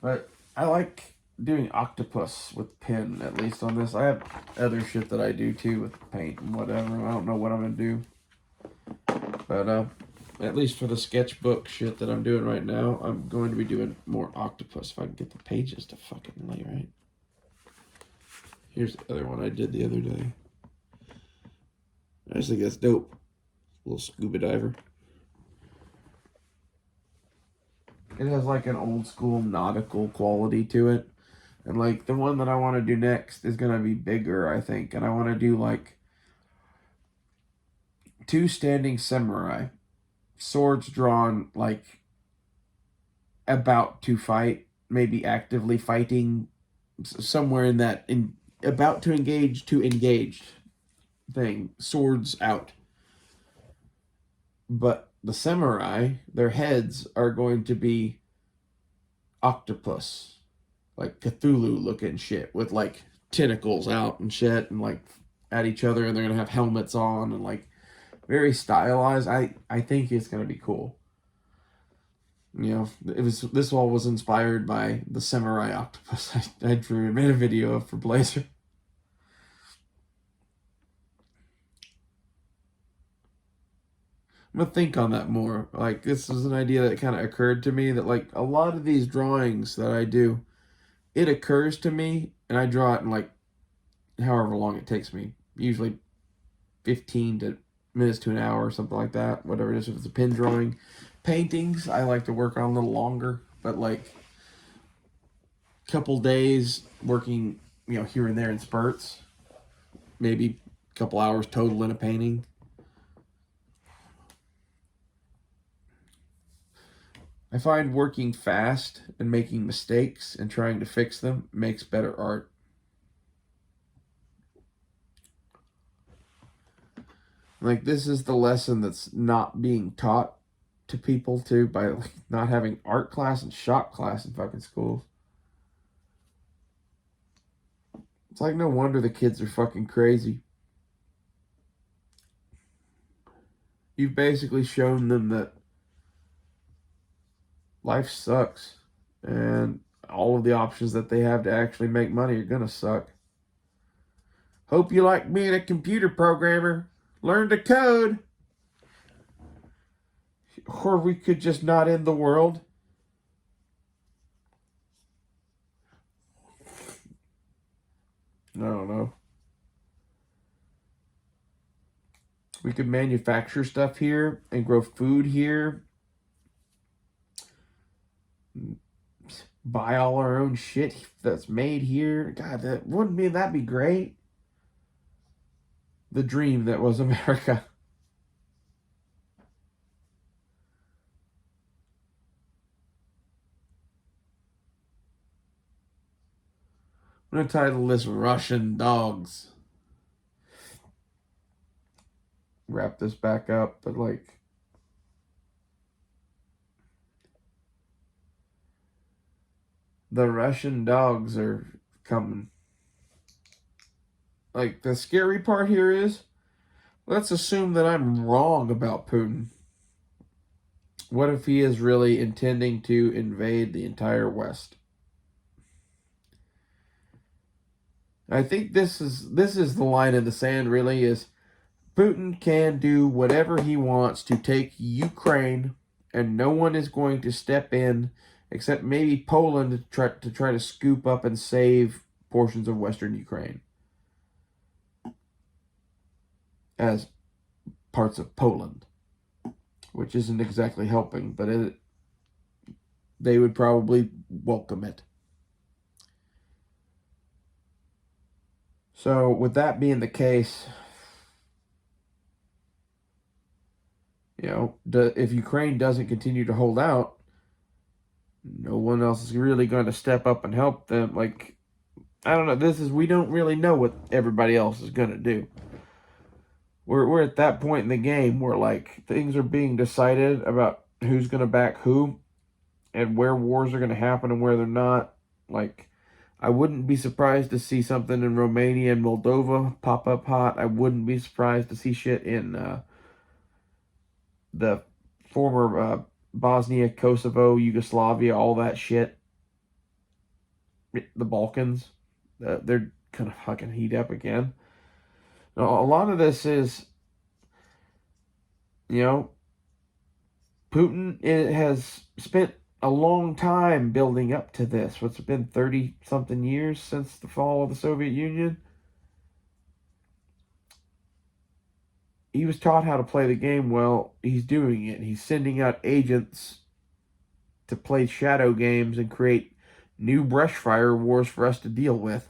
But I like doing octopus with pen, at least on this. I have other shit that I do too with paint and whatever. I don't know what I'm going to do. But at least for the sketchbook shit that I'm doing right now, I'm going to be doing more octopus if I can get the pages to fucking lay right. Here's the other one I did the other day. I just think that's dope. Little scuba diver. It has like an old school nautical quality to it. And like the one that I want to do next is going to be bigger, I think. And I want to do like 2 standing samurai. Swords drawn like about to fight, maybe actively fighting, somewhere in that, in about to engaged thing, swords out. But the samurai, their heads are going to be octopus, like Cthulhu looking shit with like tentacles out and shit, and like at each other, and they're gonna have helmets on and like very stylized. I think it's gonna be cool. You know, this all was inspired by the samurai octopus I drew and made a video of for Blazer. I'm gonna think on that more. Like, this is an idea that kind of occurred to me, that like a lot of these drawings that I do, it occurs to me and I draw it in like however long it takes me. Usually 15 to minutes to an hour or something like that. Whatever it is, if it's a pen drawing. Paintings, I like to work on a little longer, but like couple days working, you know, here and there in spurts. Maybe a couple hours total in a painting. I find working fast and making mistakes and trying to fix them makes better art. Like, this is the lesson that's not being taught to people too, by like not having art class and shop class in fucking schools. It's like, no wonder the kids are fucking crazy. You've basically shown them that life sucks, and all of the options that they have to actually make money are gonna suck. Hope you like being a computer programmer. Learn to code. Or we could just not end the world. I don't know. We could manufacture stuff here and grow food here. Buy all our own shit that's made here. God, that'd be great. The dream that was America. I'm gonna title this Russian Dogs. Wrap this back up, but like, the Russian dogs are coming. Like, the scary part here is, let's assume that I'm wrong about Putin. What if he is really intending to invade the entire West? I think this is the line in the sand, really, is Putin can do whatever he wants to take Ukraine, and no one is going to step in except maybe Poland to try to scoop up and save portions of Western Ukraine as parts of Poland, which isn't exactly helping, but they would probably welcome it. So, with that being the case, if Ukraine doesn't continue to hold out, no one else is really going to step up and help them. Like, I don't know. We don't really know what everybody else is going to do. We're at that point in the game where, like, things are being decided about who's going to back who and where wars are going to happen and where they're not. Like, I wouldn't be surprised to see something in Romania and Moldova pop up hot. I wouldn't be surprised to see shit in the former Bosnia, Kosovo, Yugoslavia, all that shit. The Balkans. They're gonna fucking heat up again. Now, a lot of this is, Putin has spent a long time building up to this. What's it been, 30-something years since the fall of the Soviet Union? He was taught how to play the game well. He's doing it. He's sending out agents to play shadow games and create new brush fire wars for us to deal with.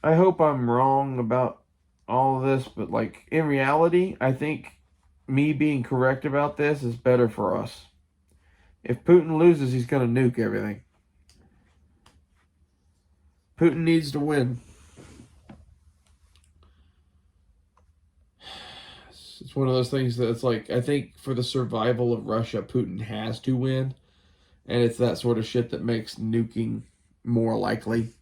I hope I'm wrong about all of this, but, like, in reality, I think me being correct about this is better for us. If Putin loses, he's going to nuke everything. Putin needs to win. It's one of those things that it's like, I think for the survival of Russia, Putin has to win. And it's that sort of shit that makes nuking more likely.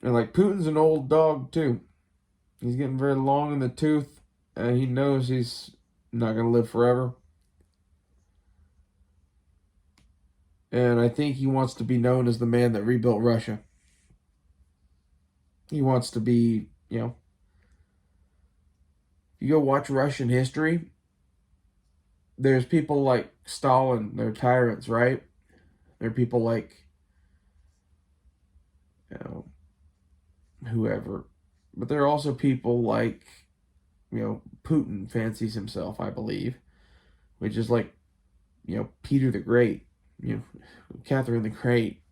And, like, Putin's an old dog, too. He's getting very long in the tooth. And he knows he's not going to live forever. And I think he wants to be known as the man that rebuilt Russia. He wants to be, you go watch Russian history, there's people like Stalin, they're tyrants, right? There are people like, whoever. But there are also people like, Putin fancies himself, I believe, which is like, Peter the Great, Catherine the Great.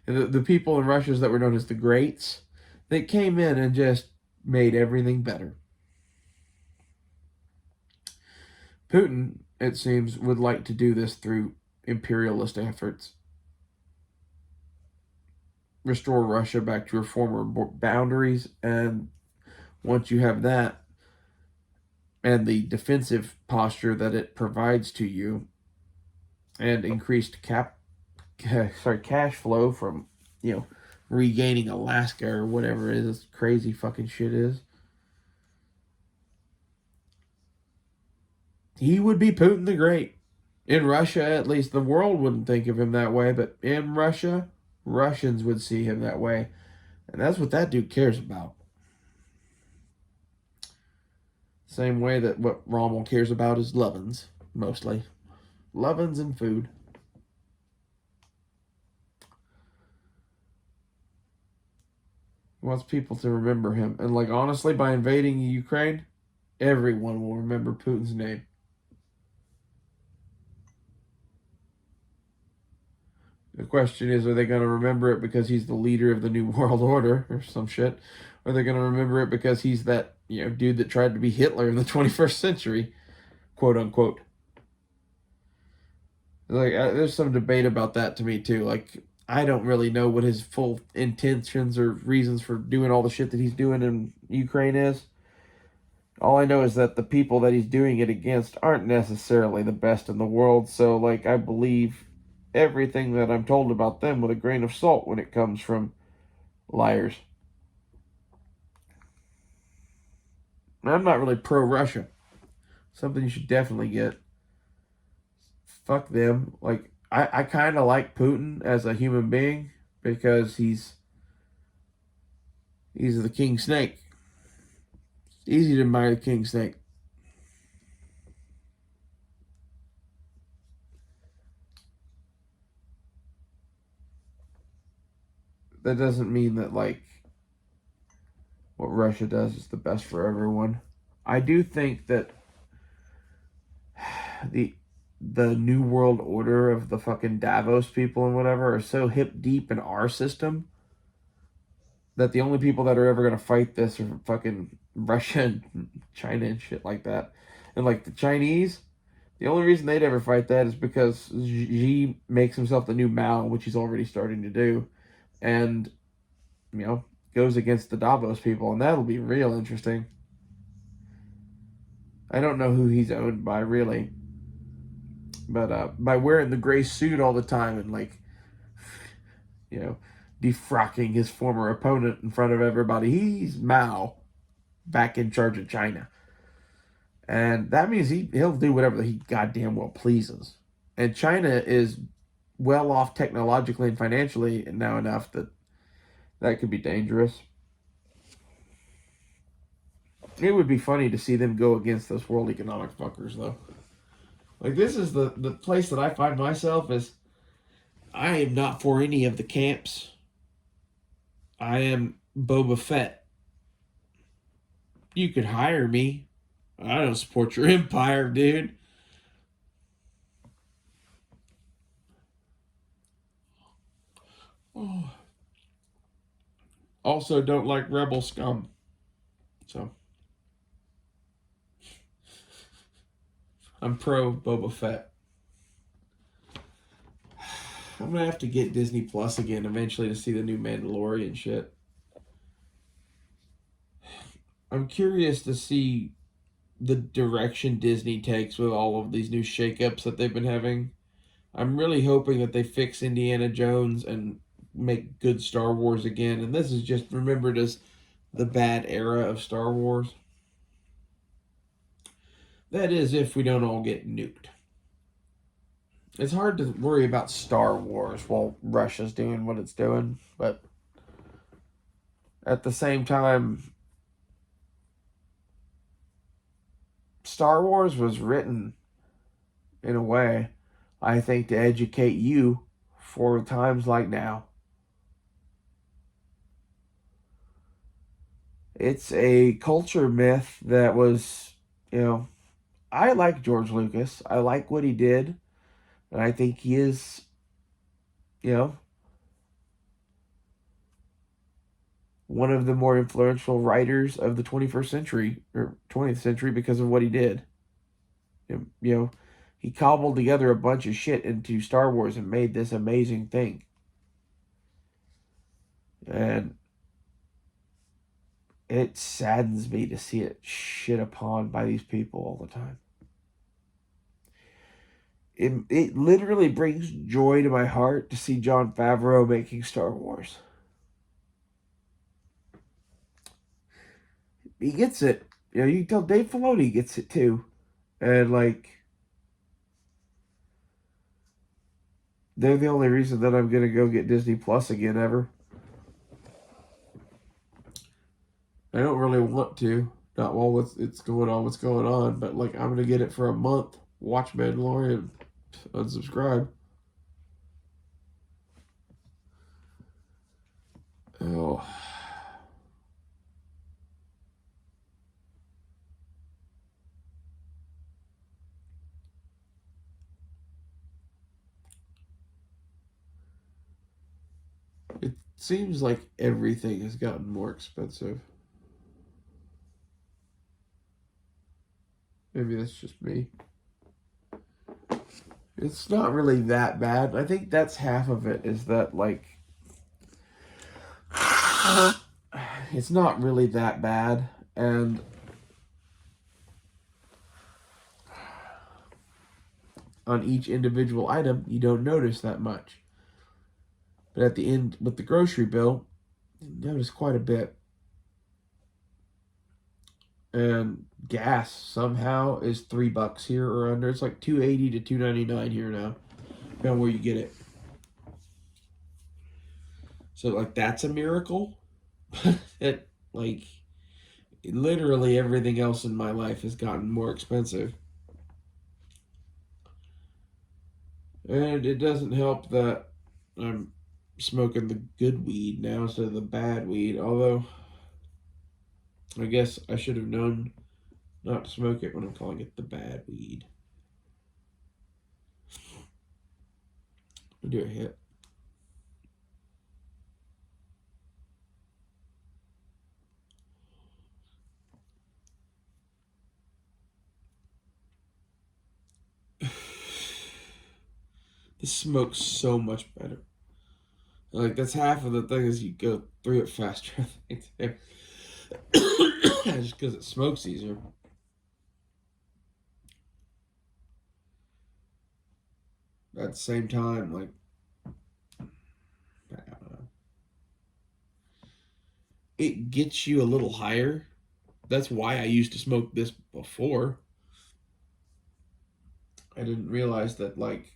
And the people in Russia that were known as the Greats, they came in and just made everything better. Putin, it seems, would like to do this through imperialist efforts. Restore Russia back to her former boundaries, and once you have that, and the defensive posture that it provides to you, and increased cash flow from, regaining Alaska or whatever it is, crazy fucking shit is, he would be Putin the Great. In Russia, at least, the world wouldn't think of him that way, but in Russia, Russians would see him that way. And that's what that dude cares about. Same way that what Rommel cares about is lovin's, mostly. Lovin's and food. He wants people to remember him. And, like, honestly, by invading Ukraine, everyone will remember Putin's name. The question is, are they going to remember it because he's the leader of the New World Order or some shit? Or are they going to remember it because he's that, dude that tried to be Hitler in the 21st century, quote unquote? Like, there's some debate about that to me too. Like, I don't really know what his full intentions or reasons for doing all the shit that he's doing in Ukraine is. All I know is that the people that he's doing it against aren't necessarily the best in the world, so, like, I believe everything that I'm told about them with a grain of salt when it comes from liars. I'm not really pro-Russia. Something you should definitely get. Fuck them. Like, I kind of like Putin as a human being because he's the king snake. It's easy to admire the king snake. That doesn't mean that, like, what Russia does is the best for everyone. I do think that the new world order of the fucking Davos people and whatever are so hip deep in our system that the only people that are ever gonna fight this are fucking Russia and China and shit like that. And like the Chinese, the only reason they'd ever fight that is because Xi makes himself the new Mao, which he's already starting to do, and goes against the Davos people, and that'll be real interesting. I don't know who he's owned by really, but by wearing the gray suit all the time and like defrocking his former opponent in front of everybody, he's Mao back in charge of China. And that means he'll do whatever he goddamn well pleases. And China is well off technologically and financially now enough that could be dangerous. It would be funny to see them go against those world economic fuckers, though. Like, this is the place that I find myself is I am not for any of the camps. I am Boba Fett. You could hire me. I don't support your empire, dude. Oh. Also, don't like rebel scum. So, I'm pro Boba Fett. I'm gonna have to get Disney Plus again eventually to see the new Mandalorian shit. I'm curious to see the direction Disney takes with all of these new shakeups that they've been having. I'm really hoping that they fix Indiana Jones and make good Star Wars again. And this is just remembered as the bad era of Star Wars. That is, if we don't all get nuked. It's hard to worry about Star Wars while Russia's doing what it's doing, but at the same time, Star Wars was written in a way, I think, to educate you for times like now. It's a culture myth that was, I like George Lucas. I like what he did. And I think he is, one of the more influential writers of the 21st century or 20th century because of what he did. He cobbled together a bunch of shit into Star Wars and made this amazing thing. And it saddens me to see it shit upon by these people all the time. It literally brings joy to my heart to see Jon Favreau making Star Wars. He gets it. You can tell Dave Filoni gets it too. And, like, they're the only reason that I'm going to go get Disney Plus again ever. I don't really want to. Not while what's going on. But, like, I'm going to get it for a month. Watch Mandalorian. Unsubscribe. Oh. It seems like everything has gotten more expensive. Maybe that's just me. It's not really that bad. I think that's half of it is that, like, it's not really that bad. And on each individual item, you don't notice that much. But at the end, with the grocery bill, you notice quite a bit. And gas somehow is $3 here or under. It's like $2.80 to $2.99 here now, depending on where you get it. So like that's a miracle. It like literally everything else in my life has gotten more expensive. And it doesn't help that I'm smoking the good weed now instead of the bad weed. Although, I guess I should have known not to smoke it when I'm calling it the bad weed. I'll do a hit. This smokes so much better. Like, that's half of the thing is you go through it faster, I think. Just because it smokes easier. At the same time, like, I don't know. It gets you a little higher. That's why I used to smoke this before. I didn't realize that, like,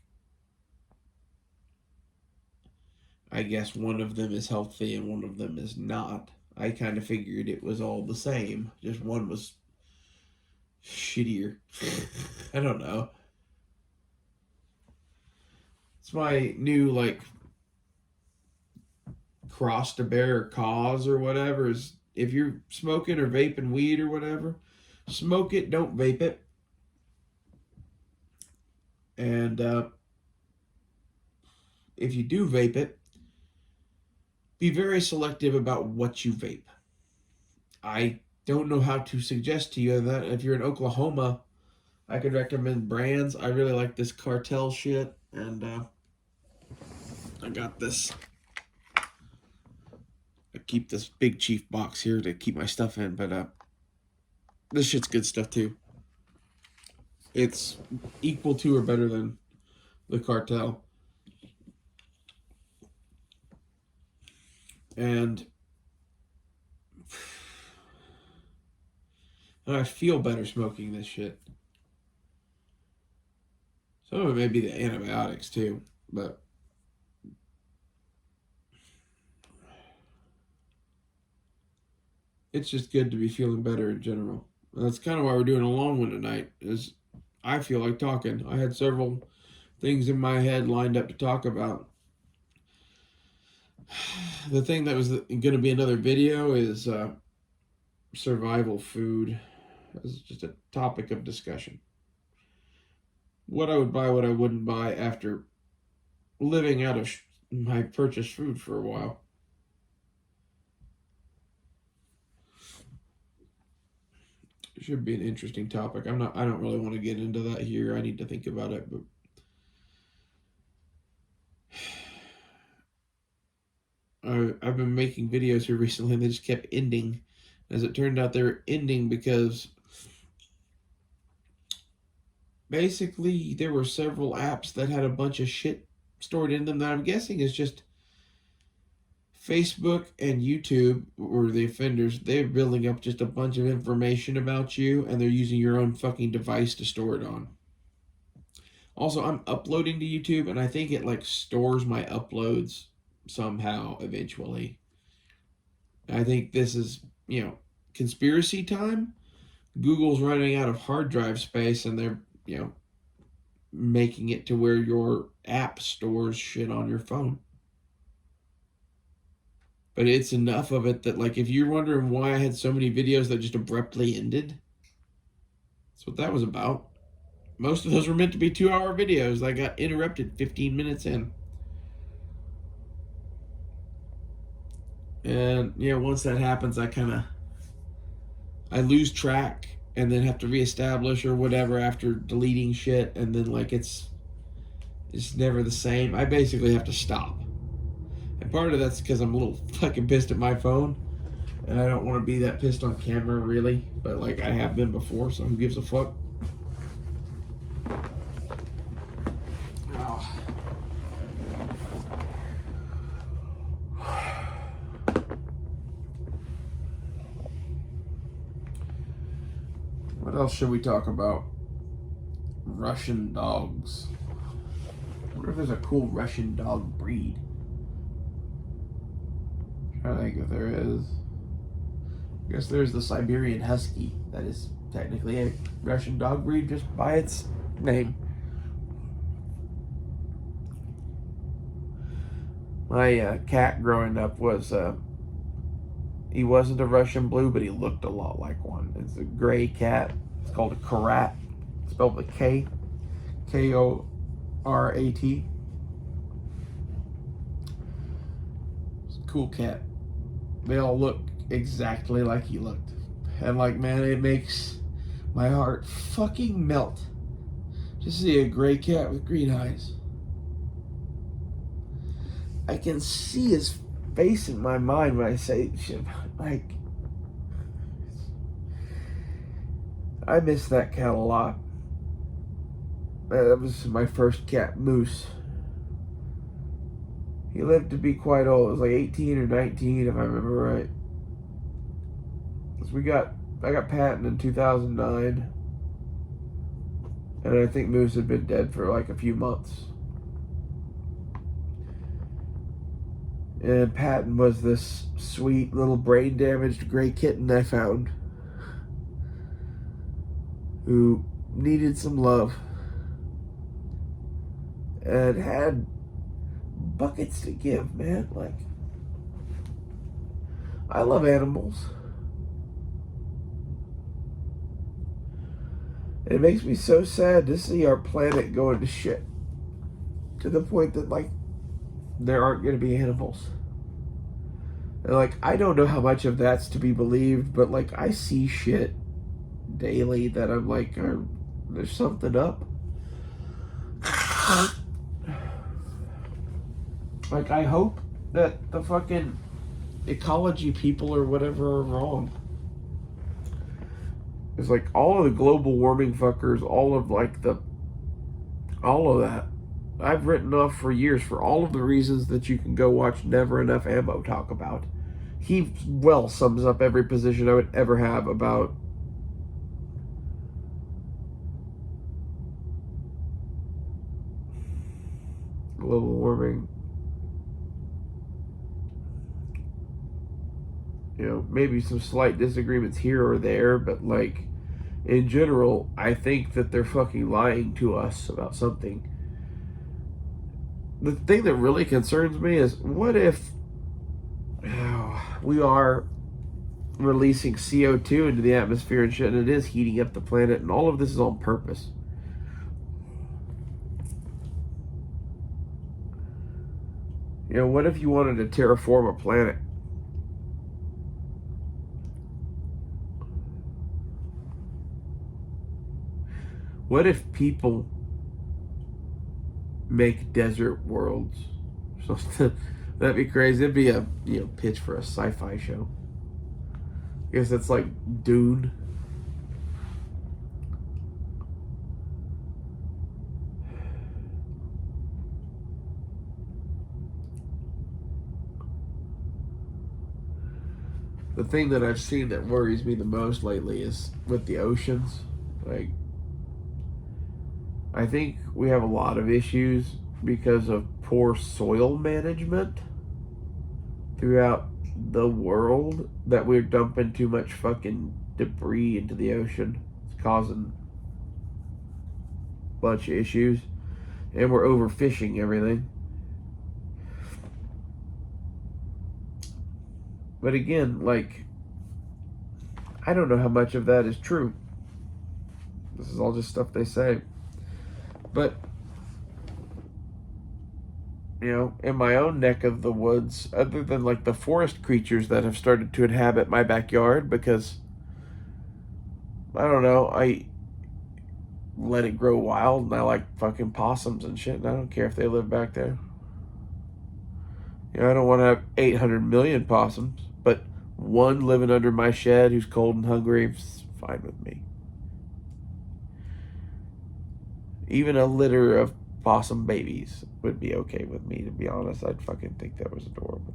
I guess one of them is healthy and one of them is not. I kind of figured it was all the same. Just one was shittier. I don't know. It's my new, like, cross to bear cause or whatever is if you're smoking or vaping weed or whatever, smoke it, don't vape it. And if you do vape it, be very selective about what you vape. I don't know how to suggest to you that if you're in Oklahoma, I could recommend brands. I really like this Cartel shit, and I got this. I keep this Big Chief box here to keep my stuff in, but this shit's good stuff too. It's equal to or better than the Cartel. And I feel better smoking this shit. Some of it may be the antibiotics too, but it's just good to be feeling better in general. And that's kind of why we're doing a long one tonight, is I feel like talking. I had several things in my head lined up to talk about. The thing that was going to be another video is survival food. It's just a topic of discussion. What I would buy, what I wouldn't buy after living out of my purchased food for a while. It should be an interesting topic. I don't really want to get into that here. I need to think about it, but I've been making videos here recently and they just kept ending. As it turned out, they were ending because basically there were several apps that had a bunch of shit stored in them that I'm guessing is just Facebook and YouTube were the offenders. They're building up just a bunch of information about you and they're using your own fucking device to store it on. Also, I'm uploading to YouTube and I think it like stores my uploads somehow eventually. I think this is, conspiracy time. Google's running out of hard drive space and they're, making it to where your app stores shit on your phone. But it's enough of it that, like, if you're wondering why I had so many videos that just abruptly ended, that's what that was about. Most of those were meant to be 2-hour videos that got interrupted 15 minutes in. And, once that happens, I lose track and then have to reestablish or whatever after deleting shit. And then, like, it's never the same. I basically have to stop. And part of that's because I'm a little fucking pissed at my phone. And I don't want to be that pissed on camera, really. But, like, I have been before, so who gives a fuck? else should we talk about? Russian dogs. I wonder if there's a cool Russian dog breed. I'm trying to think if there is. I guess there's the Siberian Husky. That is technically a Russian dog breed just by its name. My cat growing up was, he wasn't a Russian blue, but he looked a lot like one. It's a gray cat. It's called a Korat. Spelled with K. K-O-R-A-T. It's a cool cat. They all look exactly like he looked. And like, man, it makes my heart fucking melt to see a gray cat with green eyes. I can see his face in my mind when I say shit. Like, I miss that cat a lot. That was my first cat, Moose. He lived to be quite old. It was like 18 or 19, if I remember right. I got Patton in 2009, and I think Moose had been dead for like a few months. And Patton was this sweet little brain-damaged gray kitten I found who needed some love and had buckets to give, man. Like, I love animals. It makes me so sad to see our planet going to shit, to the point that, like, there aren't going to be animals. And, like, I don't know how much of that's to be believed, but, like, I see shit daily that I'm like, there's something up. Like, I hope that the fucking ecology people or whatever are wrong. It's like all of the global warming fuckers, all of that. I've written off for years for all of the reasons that you can go watch Never Enough Ammo talk about. He well sums up every position I would ever have about global warming. You know, maybe some slight disagreements here or there, but like, in general, I think that they're fucking lying to us about something. The thing that really concerns me is, what if we are releasing CO2 into the atmosphere and shit, and it is heating up the planet, and all of this is on purpose? You know, what if you wanted to terraform a planet? What if people make desert worlds? Something that'd be crazy. It'd be a pitch for a sci-fi show. I guess it's like Dune. The thing that I've seen that worries me the most lately is with the oceans. Like, I think we have a lot of issues because of poor soil management throughout the world, that we're dumping too much fucking debris into the ocean. It's causing a bunch of issues. And we're overfishing everything. But again, like, I don't know how much of that is true. This is all just stuff they say. But, you know, in my own neck of the woods, other than like the forest creatures that have started to inhabit my backyard, because, I don't know, I let it grow wild, and I like fucking possums and shit, and I don't care if they live back there. You know, I don't want to have 800 million possums, but one living under my shed who's cold and hungry is fine with me. Even a litter of possum babies would be okay with me, to be honest. I'd fucking think that was adorable.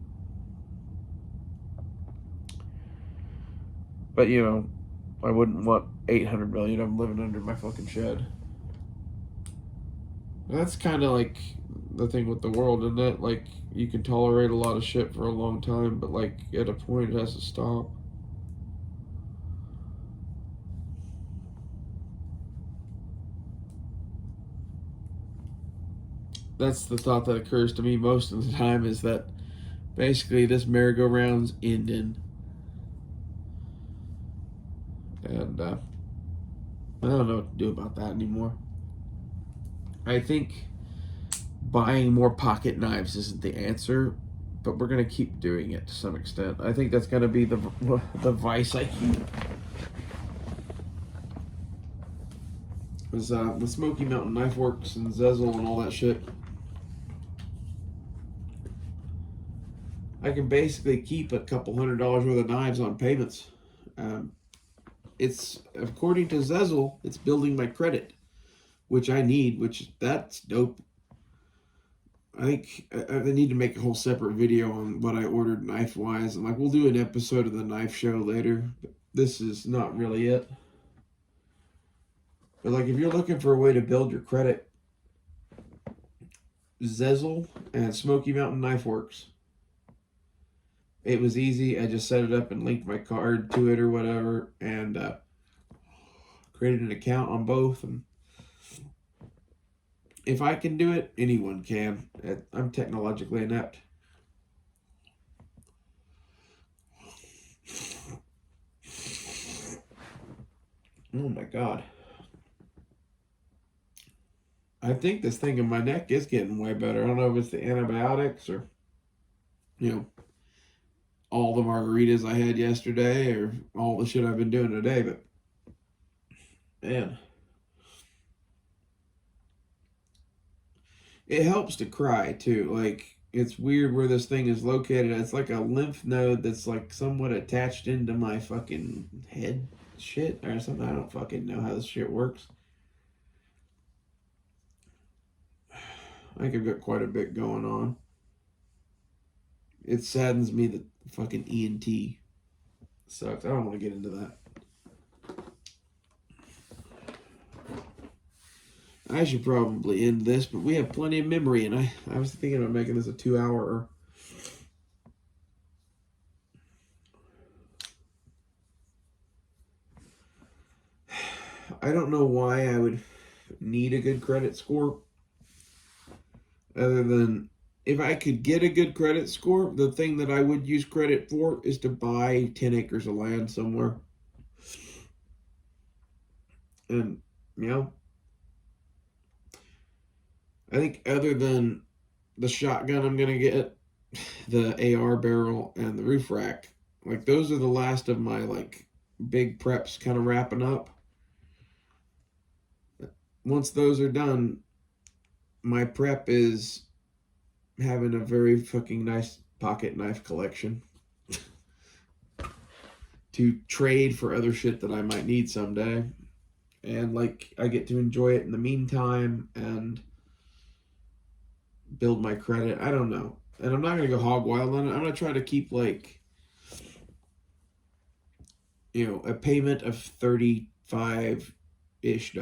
But, you know, I wouldn't want 800 million of them living under my fucking shed. That's kind of like the thing with the world, isn't it? Like, you can tolerate a lot of shit for a long time, but like at a point it has to stop. That's the thought that occurs to me most of the time, is that basically this merry-go-round's ending. And I don't know what to do about that anymore. I think buying more pocket knives isn't the answer, but we're going to keep doing it to some extent. I think that's going to be the vice I keep. Because the Smoky Mountain Knife Works and Zezel and all that shit, I can basically keep a couple $100 worth of knives on payments. It's, according to Zezel, it's building my credit, which I need, which that's dope. I think I need to make a whole separate video on what I ordered knife-wise. And like, we'll do an episode of the knife show later. But this is not really it. But like, if you're looking for a way to build your credit, Zezel and Smoky Mountain Knife Works. It was easy. I just set it up and linked my card to it or whatever, and created an account on both. And if I can do it, anyone can. I'm technologically inept. Oh my God. I think this thing in my neck is getting way better. I don't know if it's the antibiotics or, you know, all the margaritas I had yesterday or all the shit I've been doing today, but man, it helps to cry too. Like, it's weird where this thing is located. It's like a lymph node that's like somewhat attached into my fucking head shit or something. I don't fucking know how this shit works. I think I've got quite a bit going on. It saddens me that fucking ENT sucks. I don't want to get into that. I should probably end this, but we have plenty of memory, and I was thinking about making this a 2-hour. I don't know why I would need a good credit score, other than if I could get a good credit score, the thing that I would use credit for is to buy 10 acres of land somewhere. And, you know, I think other than the shotgun I'm going to get, the AR barrel, and the roof rack, like, those are the last of my, like, big preps kind of wrapping up. Once those are done, my prep is having a very fucking nice pocket knife collection to trade for other shit that I might need someday. And like, I get to enjoy it in the meantime and build my credit. I don't know. And I'm not going to go hog wild on it. I'm going to try to keep, like, you know, a payment of $35-ish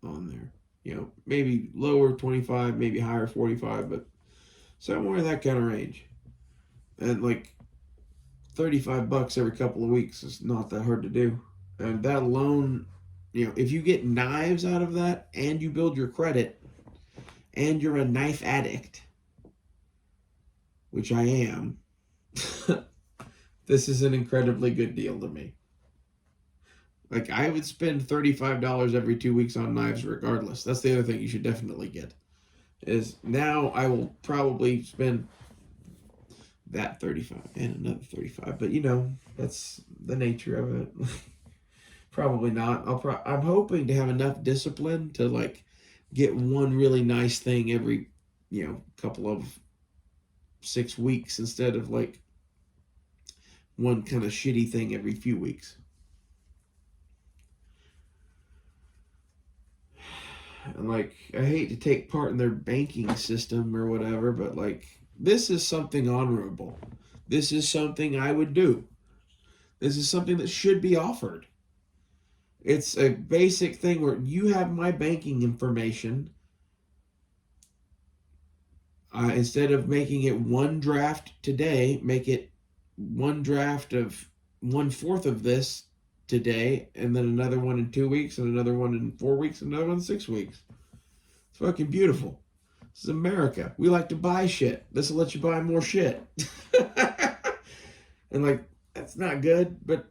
on there. You know, maybe lower 25, maybe higher 45, but somewhere in that kind of range. And like $35 every couple of weeks is not that hard to do. And that alone, you know, if you get knives out of that and you build your credit and you're a knife addict, which I am, this is an incredibly good deal to me. Like, I would spend $35 every 2 weeks on knives regardless. That's the other thing you should definitely get. Is now I will probably spend that 35 and another 35. But, you know, that's the nature of it. Probably not. I'm hoping to have enough discipline to, like, get one really nice thing every, you know, couple of 6 weeks instead of, like, one kind of shitty thing every few weeks. And like, I hate to take part in their banking system or whatever, but like, this is something honorable. This is something I would do. This is something that should be offered. It's a basic thing where you have my banking information. Instead of making it one draft today, make it one draft of 1/4 of this today, and then another one in 2 weeks, and another one in 4 weeks, and another one in 6 weeks. It's fucking beautiful. This is America. We like to buy shit. This will let you buy more shit. And like, that's not good, but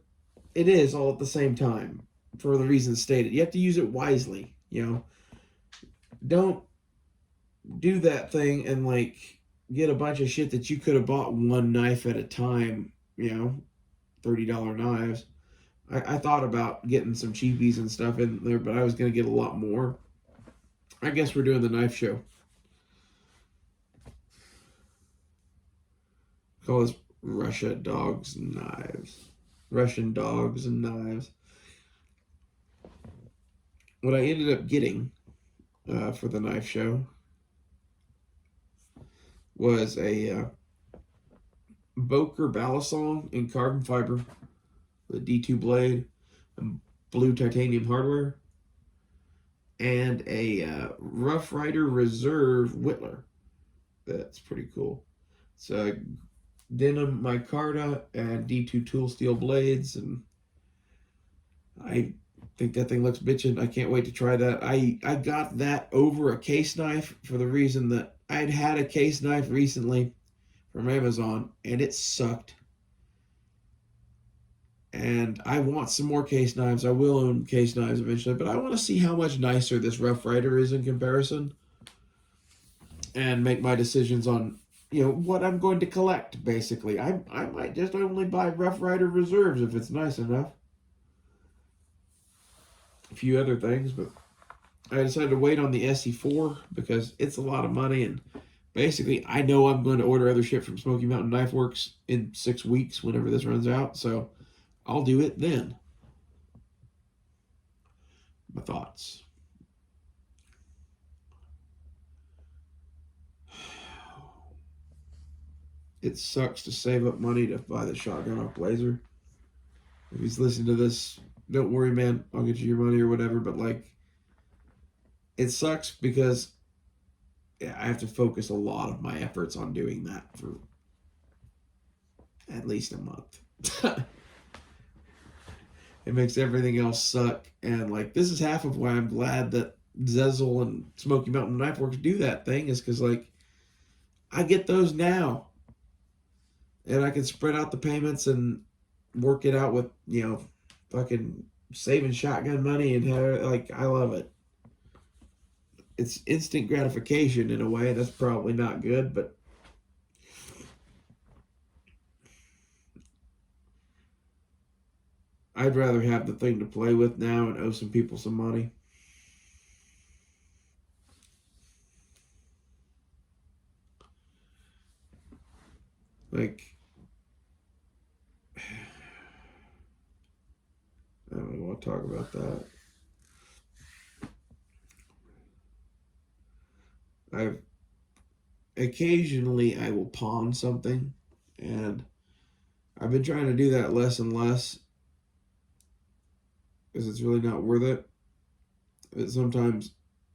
it is all at the same time for the reasons stated. You have to use it wisely, you know. Don't do that thing and like get a bunch of shit that you could have bought one knife at a time, you know, $30 knives. I thought about getting some cheapies and stuff in there, but I was going to get a lot more. I guess we're doing the knife show. Call this Russia Dogs and Knives. Russian Dogs and Knives. What I ended up getting for the knife show was a Boker Balisong in carbon fiber, the D2 blade, and blue titanium hardware, and a Rough Rider Reserve Whittler. That's pretty cool. It's a denim micarta and D2 tool steel blades, and I think that thing looks bitchin'. I can't wait to try that. I got that over a case knife for the reason that I'd had a case knife recently from Amazon, and it sucked. And I want some more case knives. I will own case knives eventually, but I want to see how much nicer this Rough Rider is in comparison, and make my decisions on, you know, what I'm going to collect, basically. I might just only buy Rough Rider Reserves if it's nice enough. A few other things, but I decided to wait on the SE4 because it's a lot of money, and basically I know I'm going to order other shit from Smoky Mountain Knife Works in 6 weeks whenever this runs out, so I'll do it then. My thoughts. It sucks to save up money to buy the shotgun off Blazer. If he's listening to this, don't worry, man. I'll get you your money or whatever. But like, it sucks because I have to focus a lot of my efforts on doing that for at least a month. It makes everything else suck. And like, this is half of why I'm glad that Zezel and Smoky Mountain Knife Works do that thing, is because like, I get those now. And I can spread out the payments and work it out with, you know, fucking saving shotgun money, and have, like, I love it. It's instant gratification in a way. That's probably not good, but I'd rather have the thing to play with now and owe some people some money. Like, I don't want to talk about that. Occasionally I will pawn something, and I've been trying to do that less and less because it's really not worth it. But sometimes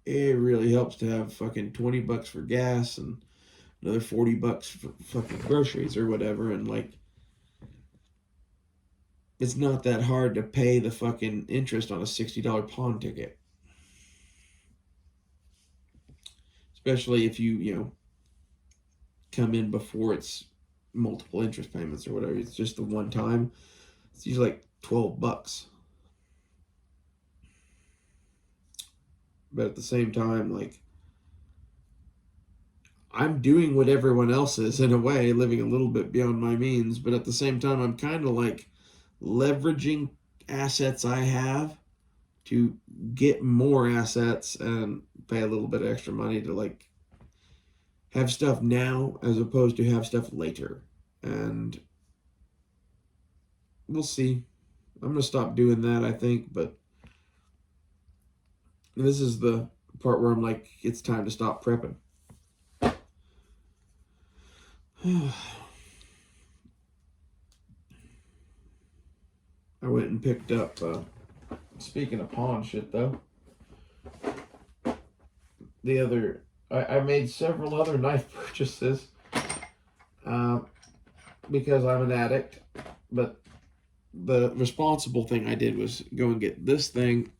it really helps to have fucking $20 for gas and another $40 for fucking groceries or whatever, and like, it's not that hard to pay the fucking interest on a $60 pawn ticket. Especially if you know, come in before it's multiple interest payments or whatever. It's just the one time. It's usually like $12. But at the same time, like, I'm doing what everyone else is in a way, living a little bit beyond my means, but at the same time, I'm kind of like leveraging assets I have to get more assets and pay a little bit of extra money to like have stuff now as opposed to have stuff later. And we'll see. I'm going to stop doing that, I think, but this is the part where I'm like, it's time to stop prepping. went and picked up, speaking of pawn shit though, I made several other knife purchases because I'm an addict, but the responsible thing I did was go and get this thing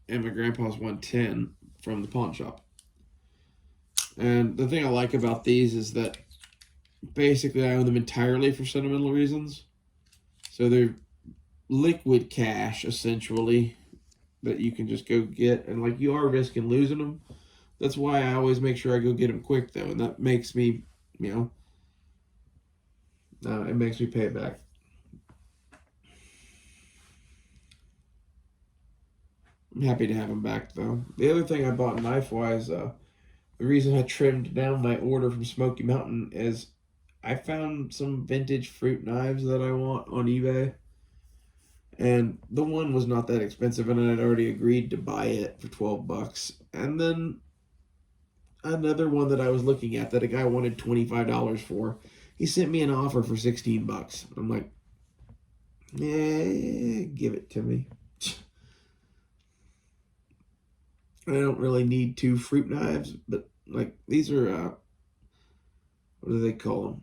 and my grandpa's 110 from the pawn shop. And the thing I like about these is that basically I own them entirely for sentimental reasons. So they're liquid cash, essentially, that you can just go get. And, like, you are risking losing them. That's why I always make sure I go get them quick, though. And that makes me, it makes me pay it back. I'm happy to have them back, though. The other thing I bought knife-wise, the reason I trimmed down my order from Smoky Mountain is I found some vintage fruit knives that I want on eBay. And the one was not that expensive, and I had already agreed to buy it for $12. And then another one that I was looking at that a guy wanted $25 for, he sent me an offer for $16. I'm like, give it to me. I don't really need two fruit knives, but like these are, what do they call them?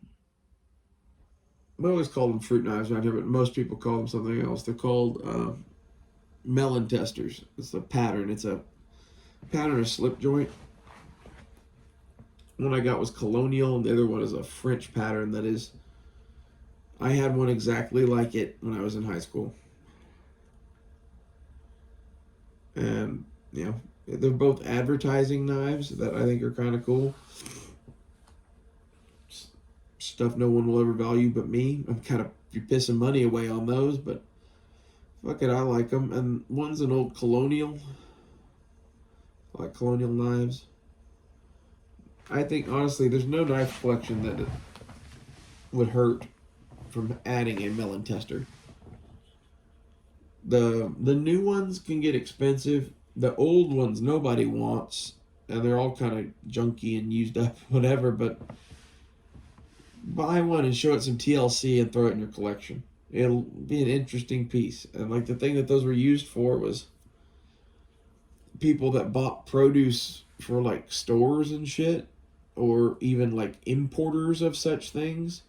We always call them fruit knives around here, but most people call them something else. They're called melon testers. It's a pattern. It's a pattern of slip joint. One I got was colonial, and the other one is a French pattern that is, I had one exactly like it when I was in high school. And, they're both advertising knives that I think are kind of cool. Stuff no one will ever value but me. I'm kind of pissing money away on those, but fuck it, I like them. And one's an old colonial. I like colonial knives. I think, honestly, there's no knife collection that would hurt from adding a melon tester. The new ones can get expensive. The old ones nobody wants, and they're all kind of junky and used up, whatever, but buy one and show it some TLC and throw it in your collection. It'll be an interesting piece. And like the thing that those were used for was people that bought produce for like stores and shit, or even like importers of such things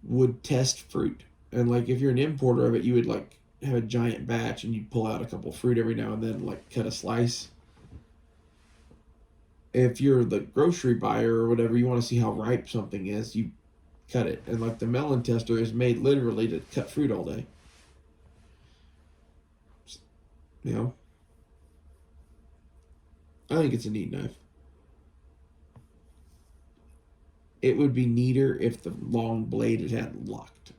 would test fruit. And like if you're an importer of it, you would like have a giant batch and you'd pull out a couple of fruit every now and then, like cut a slice. If you're the grocery buyer or whatever, you want to see how ripe something is, you cut it. And like the melon tester is made literally to cut fruit all day. I think it's a neat knife. It would be neater if the long blade had locked.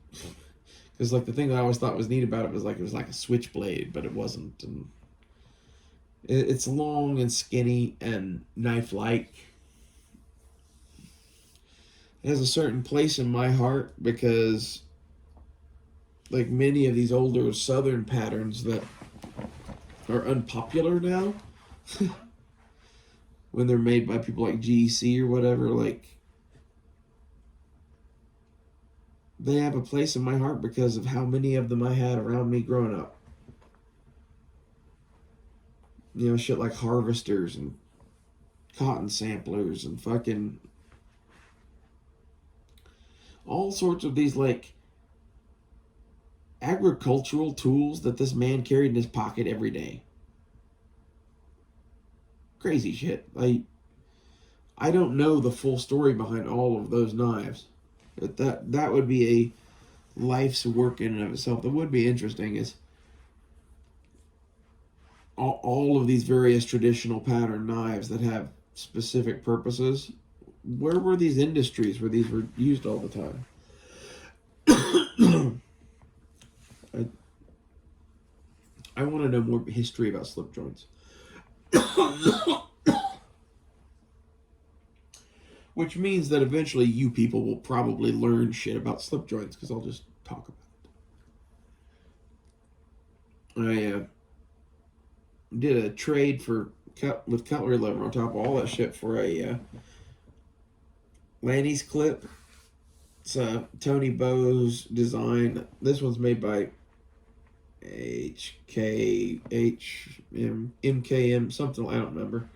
Because like the thing that I always thought was neat about it was like a switchblade, but it wasn't. And it's long and skinny and knife-like. It has a certain place in my heart because like many of these older southern patterns that are unpopular now when they're made by people like GEC or whatever, like they have a place in my heart because of how many of them I had around me growing up. Shit like harvesters and cotton samplers and fucking all sorts of these like agricultural tools that this man carried in his pocket every day. Crazy shit. I don't know the full story behind all of those knives. But that would be a life's work in and of itself. That would be interesting is all of these various traditional pattern knives that have specific purposes. Where were these industries where these were used all the time? I want to know more history about slip joints. Which means that eventually you people will probably learn shit about slip joints because I'll just talk about it. I did a trade with cutlery lever on top of all that shit for a Lanny's clip. It's a Tony Bowes design. This one's made by MKM, something, I don't remember.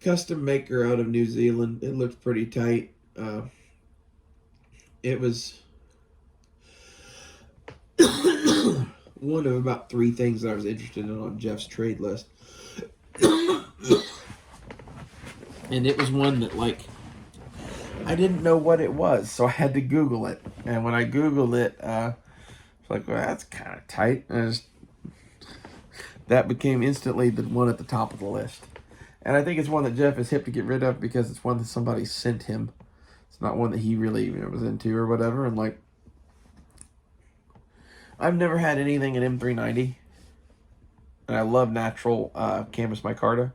Custom maker out of New Zealand. It looked pretty tight. It was one of about 3 things that I was interested in on Jeff's trade list. And it was one that, like, I didn't know what it was, so I had to Google it. And when I Googled it, it's like, well, that's kind of tight. That became instantly the one at the top of the list. And I think it's one that Jeff is hip to get rid of because it's one that somebody sent him. It's not one that he really was into or whatever. And, like, I've never had anything in M390. And I love natural canvas micarta.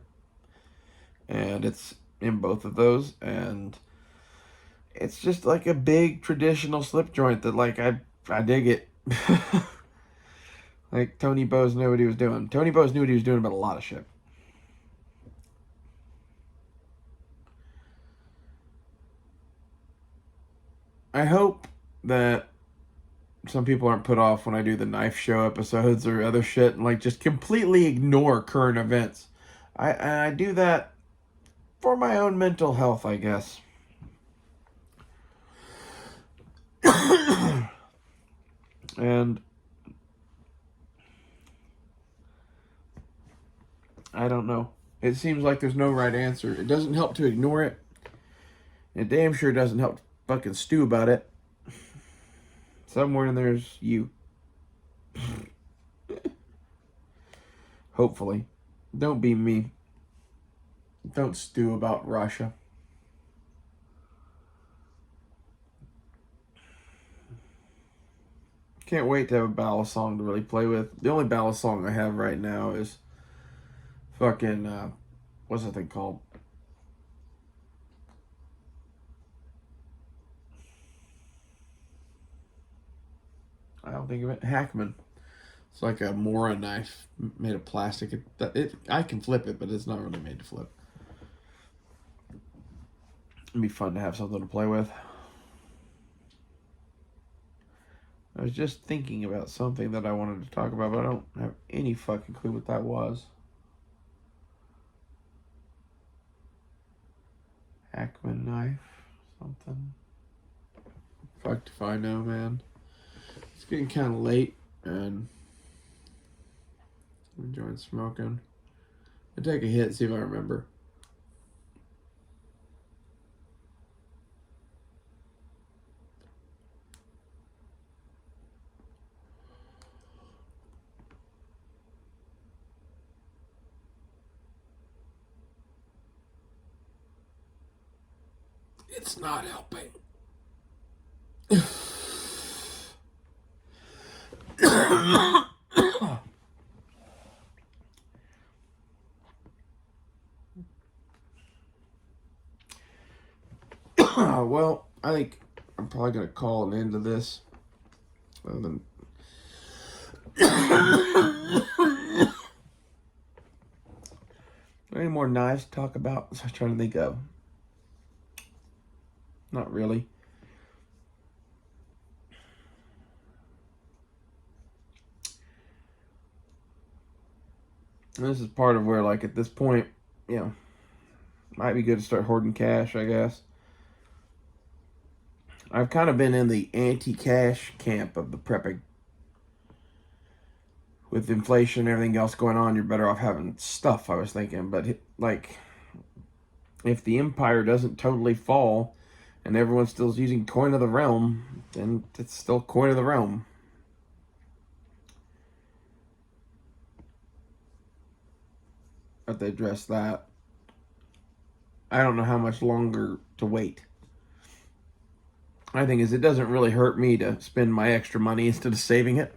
And it's in both of those. And it's just like a big traditional slip joint that, like, I dig it. Like, Tony Bose knew what he was doing. Tony Bose knew what he was doing about a lot of shit. I hope that some people aren't put off when I do the knife show episodes or other shit and, like, just completely ignore current events. I do that for my own mental health, I guess. And I don't know. It seems like there's no right answer. It doesn't help to ignore it. It damn sure doesn't help to fucking stew about it. Somewhere in there's you. Hopefully. Don't be me. Don't stew about Russia. Can't wait to have a ballad song to really play with. The only ballad song I have right now is fucking, what's that thing called? I don't think of it. Hackman. It's like a Mora knife made of plastic. I can flip it, but it's not really made to flip. It'd be fun to have something to play with. I was just thinking about something that I wanted to talk about, but I don't have any fucking clue what that was. Hackman knife. Something. Fucked if I know, man. It's getting kind of late, and I'm enjoying smoking. I'll take a hit, see if I remember. It's not helping. Well, I think I'm probably going to call an end to this. Any more knives to talk about? I was trying to think of. Not really. And this is part of where, like, at this point, you know, might be good to start hoarding cash, I guess. I've kind of been in the anti-cash camp of the prepping. With inflation and everything else going on, you're better off having stuff, I was thinking. But, like, if the empire doesn't totally fall and everyone's still using coin of the realm, then it's still coin of the realm. But they address that. I don't know how much longer to wait. My thing is, it doesn't really hurt me to spend my extra money instead of saving it.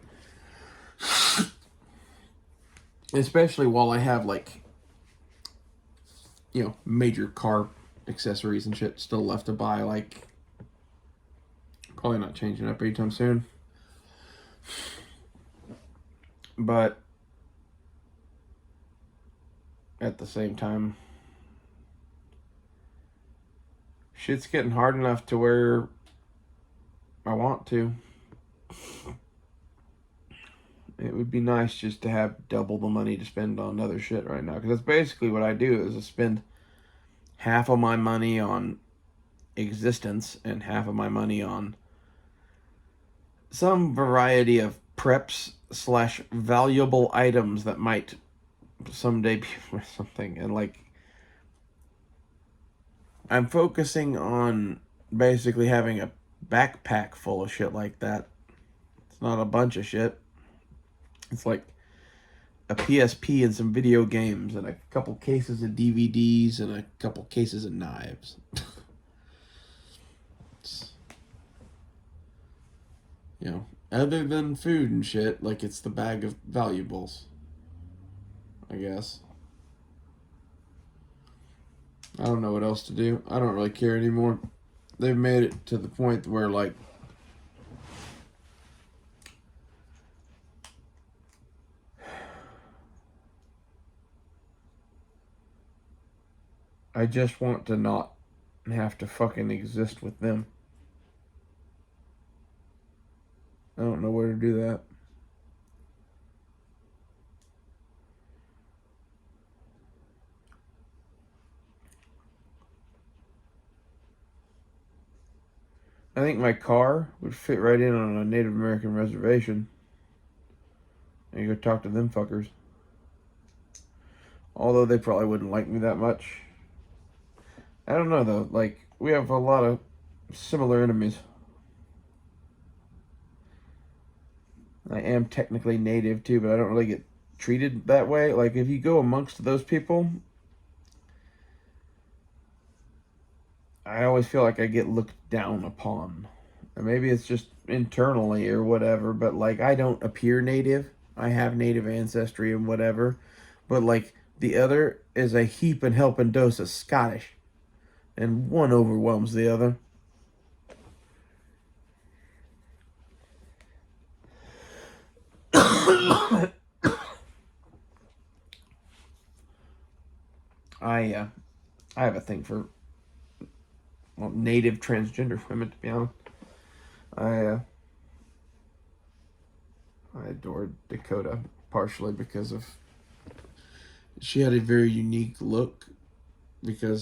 Especially while I have, like, you know, major car accessories and shit still left to buy. Like, probably not changing up anytime soon. But at the same time, shit's getting hard enough to where I want to. It would be nice just to have double the money to spend on other shit right now. Because that's basically what I do, is I spend half of my money on existence and half of my money on some variety of preps / valuable items that might someday be worth something. And like, I'm focusing on basically having a backpack full of shit like that. It's not a bunch of shit. It's like a PSP and some video games and a couple cases of DVDs and a couple cases of knives. You know, other than food and shit, like it's the bag of valuables, I guess. I don't know what else to do. I don't really care anymore. They've made it to the point where, like, I just want to not have to fucking exist with them. I don't know where to do that. I think my car would fit right in on a Native American reservation. And you go talk to them fuckers. Although they probably wouldn't like me that much. I don't know though. Like, we have a lot of similar enemies. I am technically native too, but I don't really get treated that way. Like, if you go amongst those people, I always feel like I get looked down upon. And maybe it's just internally or whatever, but like, I don't appear native. I have native ancestry and whatever. But like, the other is a heap and helping dose of Scottish. And one overwhelms the other. I have a thing for, well, native transgender women, to be honest. I adored Dakota, partially because of, she had a very unique look, because